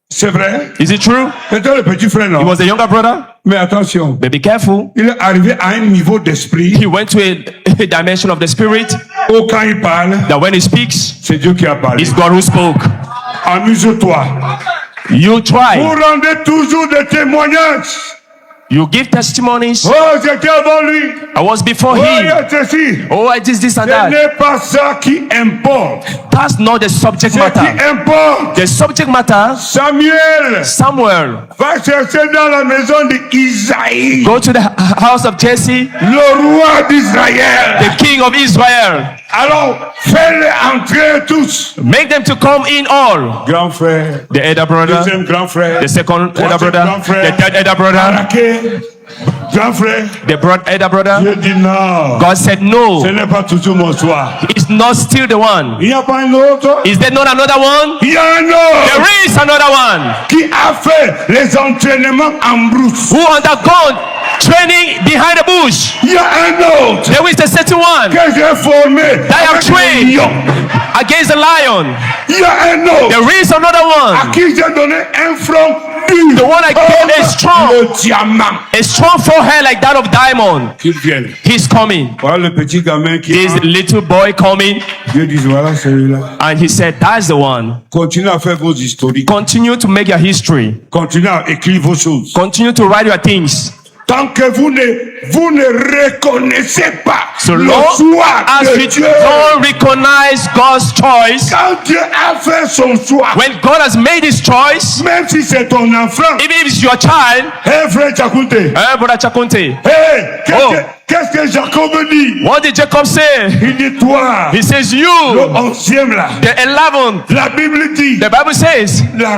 S2: C'est vrai?
S3: Is it true?
S2: C'était le petit frère,
S3: He
S2: non?
S3: was the younger brother.
S2: Mais attention,
S3: But be careful.
S2: il est arrivé à un niveau d'esprit
S3: He went to a dimension of the spirit
S2: où quand il parle,
S3: that when he speaks,
S2: c'est Dieu qui a parlé.
S3: it's God who spoke.
S2: Amuse-toi.
S3: You try.
S2: Vous rendez toujours des témoignages.
S3: You give testimonies.
S2: Oh, j'étais avant lui.
S3: I was before
S2: Oh, il y
S3: him.
S2: a ceci.
S3: Oh, I did this and
S2: Ce
S3: that.
S2: n'est pas ça qui importe.
S3: That's not the subject
S2: Ce qui
S3: matter.
S2: importe,
S3: The subject matter,
S2: Samuel
S3: Samuel,
S2: va chercher dans la maison d'Isaïe,
S3: go to the house of Jesse,
S2: le roi d'Israël.
S3: the king of Israel.
S2: Alors, fais-les entrer tous.
S3: Make them to come in all.
S2: Grand frère,
S3: The elder brother,
S2: deuxième grand frère,
S3: the second elder
S2: troisième
S3: brother,
S2: grand frère,
S3: the third elder brother,
S2: Araké, grand frère.
S3: the elder brother.
S2: Dieu dit non.
S3: God said no.
S2: Ce n'est pas toujours mon soir.
S3: It's not still the one.
S2: Il n'y a pas un autre.
S3: Is there not another one?
S2: Il y a un autre
S3: There is another one
S2: qui a fait les entraînements en brousse.
S3: who undergone training behind the bush.
S2: Il y a un autre
S3: There is the second one
S2: que j'ai formé
S3: I have
S2: avec les
S3: trained
S2: lions.
S3: against the lion.
S2: Il y a un autre
S3: There is another
S2: à
S3: one,
S2: qui j'ai donné un front dur.
S3: the one I gave a strong,
S2: Le diamant.
S3: a strong forehead like that of diamond.
S2: Qu'il vienne.
S3: He's coming.
S2: Voilà le petit gamin qui
S3: This
S2: a.
S3: little boy coming,
S2: Dieu dit voilà celui-là.
S3: and he said, "That's the one."
S2: Continuez à faire vos historiques.
S3: Continue to make your history.
S2: Continuez à écrire vos choses.
S3: Continue to write your things.
S2: Tant que vous ne reconnaissez pas
S3: So
S2: le
S3: long
S2: choix
S3: as
S2: de
S3: you
S2: Dieu.
S3: don't recognize God's choice,
S2: Quand Dieu a fait son choix,
S3: when God has made His choice,
S2: même si c'est ton enfant,
S3: even if it's your child,
S2: hey frère Chakunte, hey,
S3: Brother Chakunte,
S2: qu'est-ce que Jacob dit?
S3: what did Jacob say?
S2: Il dit toi,
S3: He says,
S2: le
S3: "You,
S2: 11e là,
S3: the 11th."
S2: la Bible dit,
S3: The Bible says
S2: la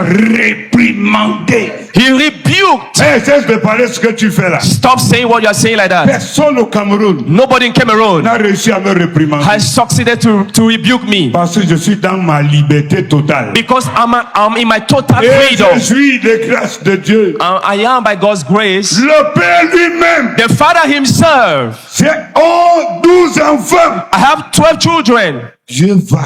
S2: réprimander.
S3: he rebuked.
S2: Hey, cesse de parler ce que tu fais là.
S3: Stop saying what you are saying like that.
S2: Personne au Cameroun
S3: Nobody in Cameroon
S2: n'a réussi à me réprimander.
S3: has succeeded to rebuke me
S2: Parce que je suis dans ma liberté totale.
S3: because I'm in my total
S2: Et
S3: freedom.
S2: je suis de grâce de Dieu.
S3: I am by God's grace.
S2: Le Père lui-même,
S3: The Father Himself.
S2: c'est 12 enfants.
S3: I have 12 children.
S2: Dieu va.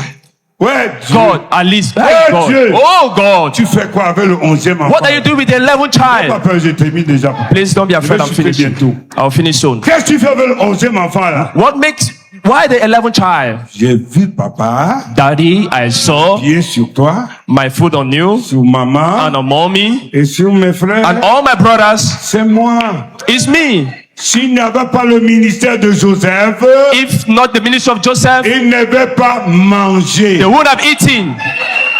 S2: Ouais, Dieu.
S3: God, at least.
S2: Oh,
S3: Hey, God.
S2: Dieu.
S3: Oh, God.
S2: Tu fais quoi avec le 11e enfant?
S3: What are you doing with the 11th
S2: Pas
S3: child?
S2: peur, je t'ai mis déjà.
S3: Please don't be afraid.
S2: Je
S3: I'm
S2: vais chuter
S3: finishing.
S2: bientôt.
S3: I'll finish soon.
S2: Qu'est-ce que tu fais avec le 11e enfant là?
S3: Why the 11th child?
S2: J'ai vu papa,
S3: Daddy, I saw
S2: pied sur toi,
S3: my foot on you
S2: sur maman
S3: and on mommy
S2: et sur mes frères.
S3: and all my brothers.
S2: C'est moi.
S3: It's me.
S2: S'il n'y avait pas le ministère de Joseph,
S3: If not the ministry of Joseph,
S2: il n'avait pas mangé.
S3: they would have eaten.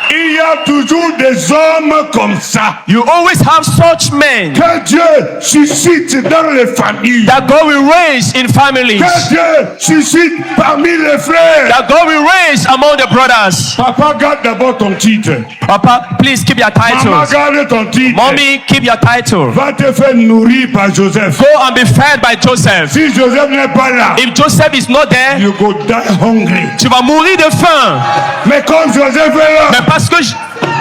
S2: Il y a toujours des hommes comme ça
S3: You always have such men
S2: que Dieu suscite dans les familles.
S3: that God will raise in families,
S2: Que Dieu suscite parmi les frères.
S3: that God will raise among the brothers.
S2: Papa, garde d'abord ton titre.
S3: Papa, please keep your
S2: Maman,
S3: titles.
S2: garde ton titre.
S3: Mommy, keep your title.
S2: Va te faire nourrir par Joseph.
S3: Go and be fed by Joseph.
S2: Si Joseph n'est pas là,
S3: If Joseph is not there,
S2: you go die hungry.
S3: tu vas mourir de faim.
S2: Mais comme Joseph est là,
S3: Mais parce que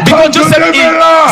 S3: because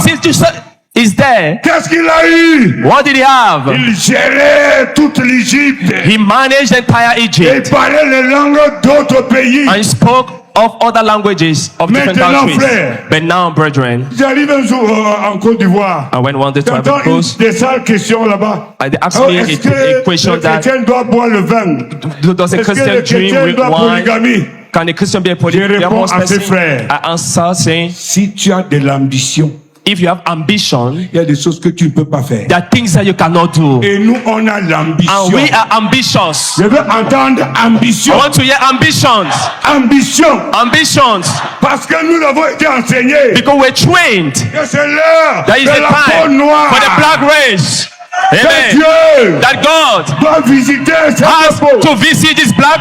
S3: since Joseph is there,
S2: qu'est-ce qu'il a eu?
S3: what did he have?
S2: Il gérait toute l'Égypte.
S3: He managed the entire
S2: Il
S3: Egypt
S2: parlait les langues d'autres pays.
S3: and spoke of other languages of different
S2: Maintenant,
S3: countries.
S2: frère.
S3: But now, brethren,
S2: J'arrive un jour en Côte d'Ivoire.
S3: I went one day to
S2: J'entends
S3: Ivory Coast.
S2: des sales questions là-bas.
S3: And they asked
S2: Oh,
S3: me
S2: est-ce
S3: a
S2: que
S3: question
S2: le
S3: that
S2: chrétien doit boire le vin?
S3: does a
S2: Est-ce que
S3: Christian
S2: le chrétien
S3: drink
S2: doit
S3: wine?
S2: polygamie?
S3: Can a Christian be a
S2: Je réponds
S3: polygamous
S2: à ses
S3: person?
S2: frères.
S3: I answer saying,
S2: Si tu as de l'ambition,
S3: if you have ambition,
S2: il y a des choses que tu ne peux pas faire.
S3: there are things that you cannot do.
S2: Et nous, on a l'ambition.
S3: And we are ambitious.
S2: Je veux entendre
S3: I
S2: ambition.
S3: want to hear ambitions.
S2: Ambition.
S3: Ambitions.
S2: Parce que nous avons été enseignés
S3: Because we're trained.
S2: que c'est l'heure
S3: That is
S2: de
S3: the
S2: la peau
S3: time
S2: noire.
S3: for the black race.
S2: Que
S3: Amen.
S2: Dieu
S3: That God
S2: doit visiter cette
S3: has
S2: peau.
S3: to visit this black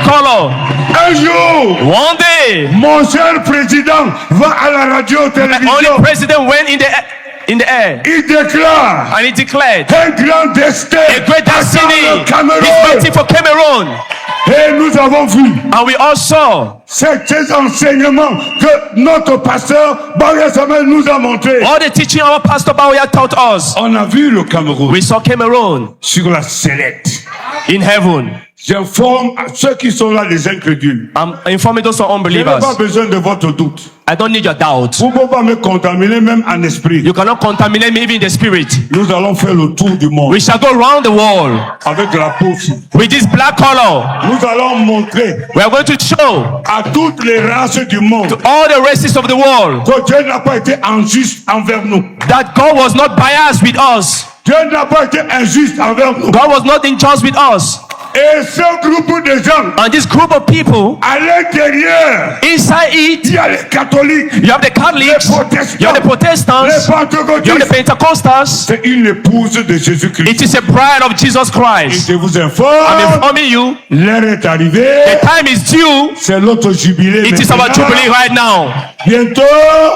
S3: color.
S2: Un jour,
S3: One day,
S2: mon cher président va à la
S3: the
S2: radio-télévision.
S3: only president went in the air
S2: Il déclare
S3: and he declared
S2: un grand destin
S3: a great
S2: attend
S3: destiny
S2: le
S3: is
S2: Cameroun.
S3: waiting for Cameroon.
S2: Et nous avons vu
S3: And we all saw
S2: ces enseignements que notre pasteur Baria Samuel nous a montrés.
S3: all the teaching our pastor Bawia taught us.
S2: On a vu le Cameroun
S3: We saw Cameroon
S2: sur la sellette.
S3: in heaven.
S2: J'informe à ceux qui sont là, les incrédules.
S3: I'm informing those who are
S2: Je n'ai
S3: unbelievers.
S2: pas besoin de votre doute.
S3: I don't need your doubt.
S2: Vous ne pouvez pas me contaminer même en esprit.
S3: You cannot contaminate me even in the spirit.
S2: Nous allons faire le tour du monde
S3: We shall go around the world
S2: avec la peau.
S3: with this black color.
S2: Nous allons montrer
S3: We are going to show
S2: à toutes les races du monde
S3: all the races of the world
S2: que Dieu n'a pas été injuste envers nous.
S3: that God was not biased with us.
S2: Dieu n'a pas été injuste envers nous.
S3: God was not unjust with us.
S2: Et ce groupe de gens,
S3: And this group of people,
S2: à l'intérieur,
S3: inside it,
S2: il y a les catholiques,
S3: you have the Catholics, you have the
S2: les
S3: Protestants, you have the
S2: pentecôtistes.
S3: Pentecostals.
S2: C'est une épouse de Jésus-Christ.
S3: It is a bride of Jesus
S2: Et
S3: Christ.
S2: je vous
S3: I'm
S2: informe,
S3: informing you,
S2: l'heure est arrivée.
S3: the time is due.
S2: C'est l'autre jubilé.
S3: It is our
S2: maintenant.
S3: jubilee right now.
S2: Bientôt,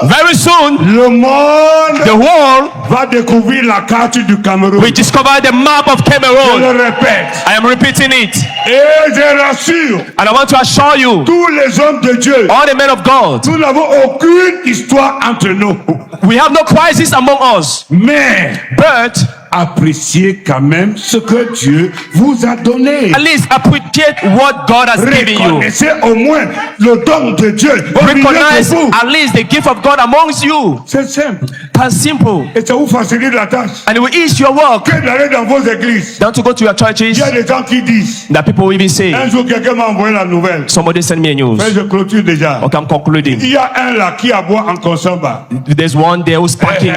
S3: Very soon,
S2: le monde
S3: the world
S2: va découvrir la carte du Cameroun.
S3: will discover the map of
S2: Je
S3: Cameroon.
S2: le répète.
S3: I am repeating it.
S2: Et je rassure
S3: And I want to assure you,
S2: tous les hommes de Dieu,
S3: all the men of God,
S2: nous n'avons aucune histoire entre nous.
S3: we have no crisis among us.
S2: Mais
S3: But
S2: appréciez quand même ce que Dieu vous a donné.
S3: at least appreciate what God has given you.
S2: Reconnaissez au moins le don de Dieu au milieu de
S3: Recognize
S2: vous.
S3: at least the gift of God amongst you.
S2: C'est simple.
S3: That's simple.
S2: Et ça vous facilite la tâche.
S3: And it will ease your work.
S2: Que d'aller dans vos églises.
S3: Don't to go to your
S2: Il
S3: churches.
S2: y a des gens qui disent,
S3: That people will even say,
S2: un jour quelqu'un m'a envoyé la nouvelle.
S3: somebody send me a news.
S2: Mais je clôture déjà.
S3: Okay, I'm concluding.
S2: Il y a un là qui aboie en consomba.
S3: There's one there who's backing.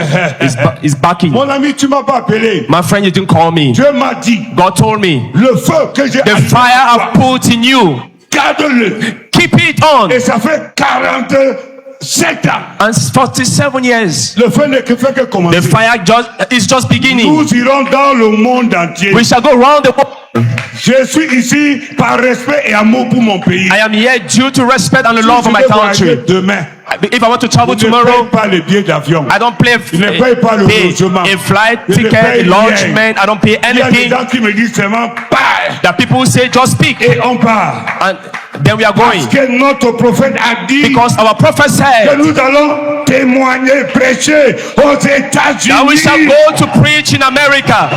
S3: Is backing.
S2: Mon ami, tu m'as pas appelé.
S3: My friend, you didn't call me.
S2: Dieu m'a dit,
S3: God told me,
S2: le feu que j'ai
S3: the
S2: allumé
S3: fire
S2: en
S3: I've
S2: toi,
S3: put in you,
S2: garde-le.
S3: keep it on.
S2: Et ça fait 47 ans.
S3: And 47 years,
S2: Le feu ne fait que
S3: the
S2: commencer.
S3: fire is just beginning.
S2: Nous irons dans le monde entier.
S3: We shall go round the world.
S2: Je suis ici par respect et amour pour mon pays.
S3: I am here due to respect and the love
S2: Si
S3: of my
S2: je vais voyager
S3: country.
S2: demain,
S3: If I want to travel
S2: je ne
S3: tomorrow,
S2: paye pas les billets d'avion.
S3: I don't pay
S2: Je ne paye pas le logement.
S3: a flight
S2: Je ne
S3: ticket,
S2: paye
S3: a
S2: rien.
S3: lodgement. I don't pay
S2: Il y a des
S3: anything.
S2: gens qui me disent seulement parle
S3: That people say just speak,
S2: et on part.
S3: and then we are
S2: Parce
S3: going.
S2: que notre prophète a dit
S3: Because our prophet
S2: que
S3: said
S2: nous allons témoigner, prêcher aux
S3: that we shall
S2: États-Unis.
S3: go to preach in America.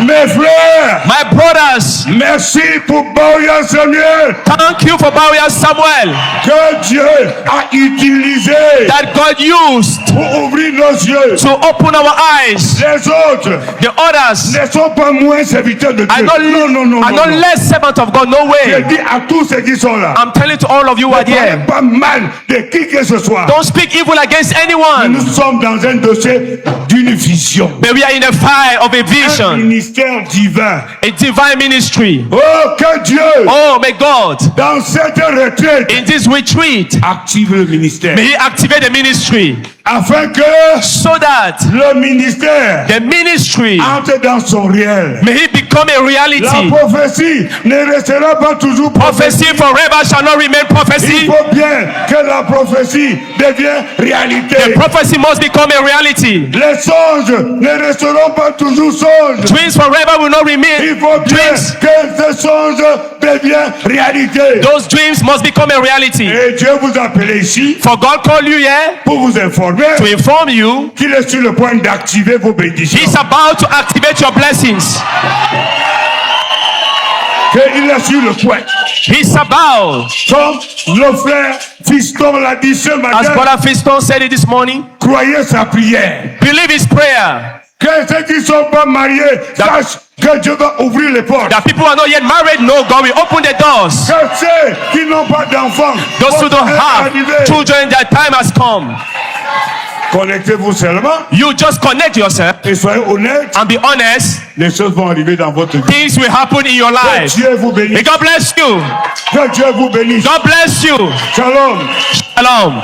S2: Mes frères,
S3: My brothers,
S2: merci pour Bauya Samuel
S3: thank you for Bauya Samuel
S2: que Dieu a utilisé
S3: that God used
S2: pour ouvrir nos yeux.
S3: to open our eyes.
S2: Les autres
S3: The others
S2: ne sont pas moins serviteurs de
S3: are
S2: Dieu.
S3: not,
S2: Non.
S3: are not less servant of God. No
S2: Je
S3: way.
S2: dis à tous ceux qui sont là,
S3: I'm telling to all of you who are
S2: ne parlez
S3: here,
S2: pas mal de qui que ce soit.
S3: don't speak evil against anyone.
S2: Nous sommes dans un dossier d'une vision.
S3: But we are in a fire of a
S2: Un
S3: vision,
S2: ministère divin.
S3: a divine ministry.
S2: Oh, que Dieu,
S3: Oh, may God,
S2: dans cette retraite,
S3: in this retreat,
S2: active le ministère.
S3: may He activate the ministry
S2: Afin que
S3: so that
S2: le ministère
S3: the ministry,
S2: entre dans son réel.
S3: may it become a
S2: La
S3: reality.
S2: prophétie ne restera pas toujours prophétie.
S3: Prophecy forever shall not remain
S2: Il
S3: prophecy.
S2: faut bien que la prophétie devienne réalité.
S3: The prophecy must become a reality.
S2: Les songes ne resteront pas toujours songes.
S3: Dreams forever will not
S2: Il
S3: remain
S2: faut bien
S3: dreams.
S2: que ces songes deviennent réalité.
S3: Those dreams must become a reality.
S2: Et Dieu vous a appelé ici
S3: For God called you here
S2: pour vous informer
S3: to inform you
S2: qu'il est sur le point d'activer vos bénédictions.
S3: He's about to activate your blessings.
S2: Qu'il est sur le point.
S3: He's about,
S2: Comme le frère Fiston l'a dit ce
S3: as
S2: matin,
S3: Brother Fiston said it this morning,
S2: croyez sa prière.
S3: believe his prayer.
S2: Que ceux qui ne sont pas mariés sachent que Dieu va ouvrir les portes.
S3: That people who are not yet married know God will open the doors.
S2: Que ceux qui n'ont pas d'enfants,
S3: Those who don't
S2: vont
S3: have
S2: arriver.
S3: children, their time has come.
S2: Connectez-vous seulement
S3: You just connect yourself
S2: et soyez honnêtes.
S3: and be honest.
S2: Les choses vont arriver dans votre vie.
S3: Things will happen in your
S2: Que
S3: life.
S2: Dieu vous
S3: May
S2: bénisse.
S3: God bless you.
S2: Que Dieu vous bénisse.
S3: God bless you.
S2: Shalom.
S3: Shalom.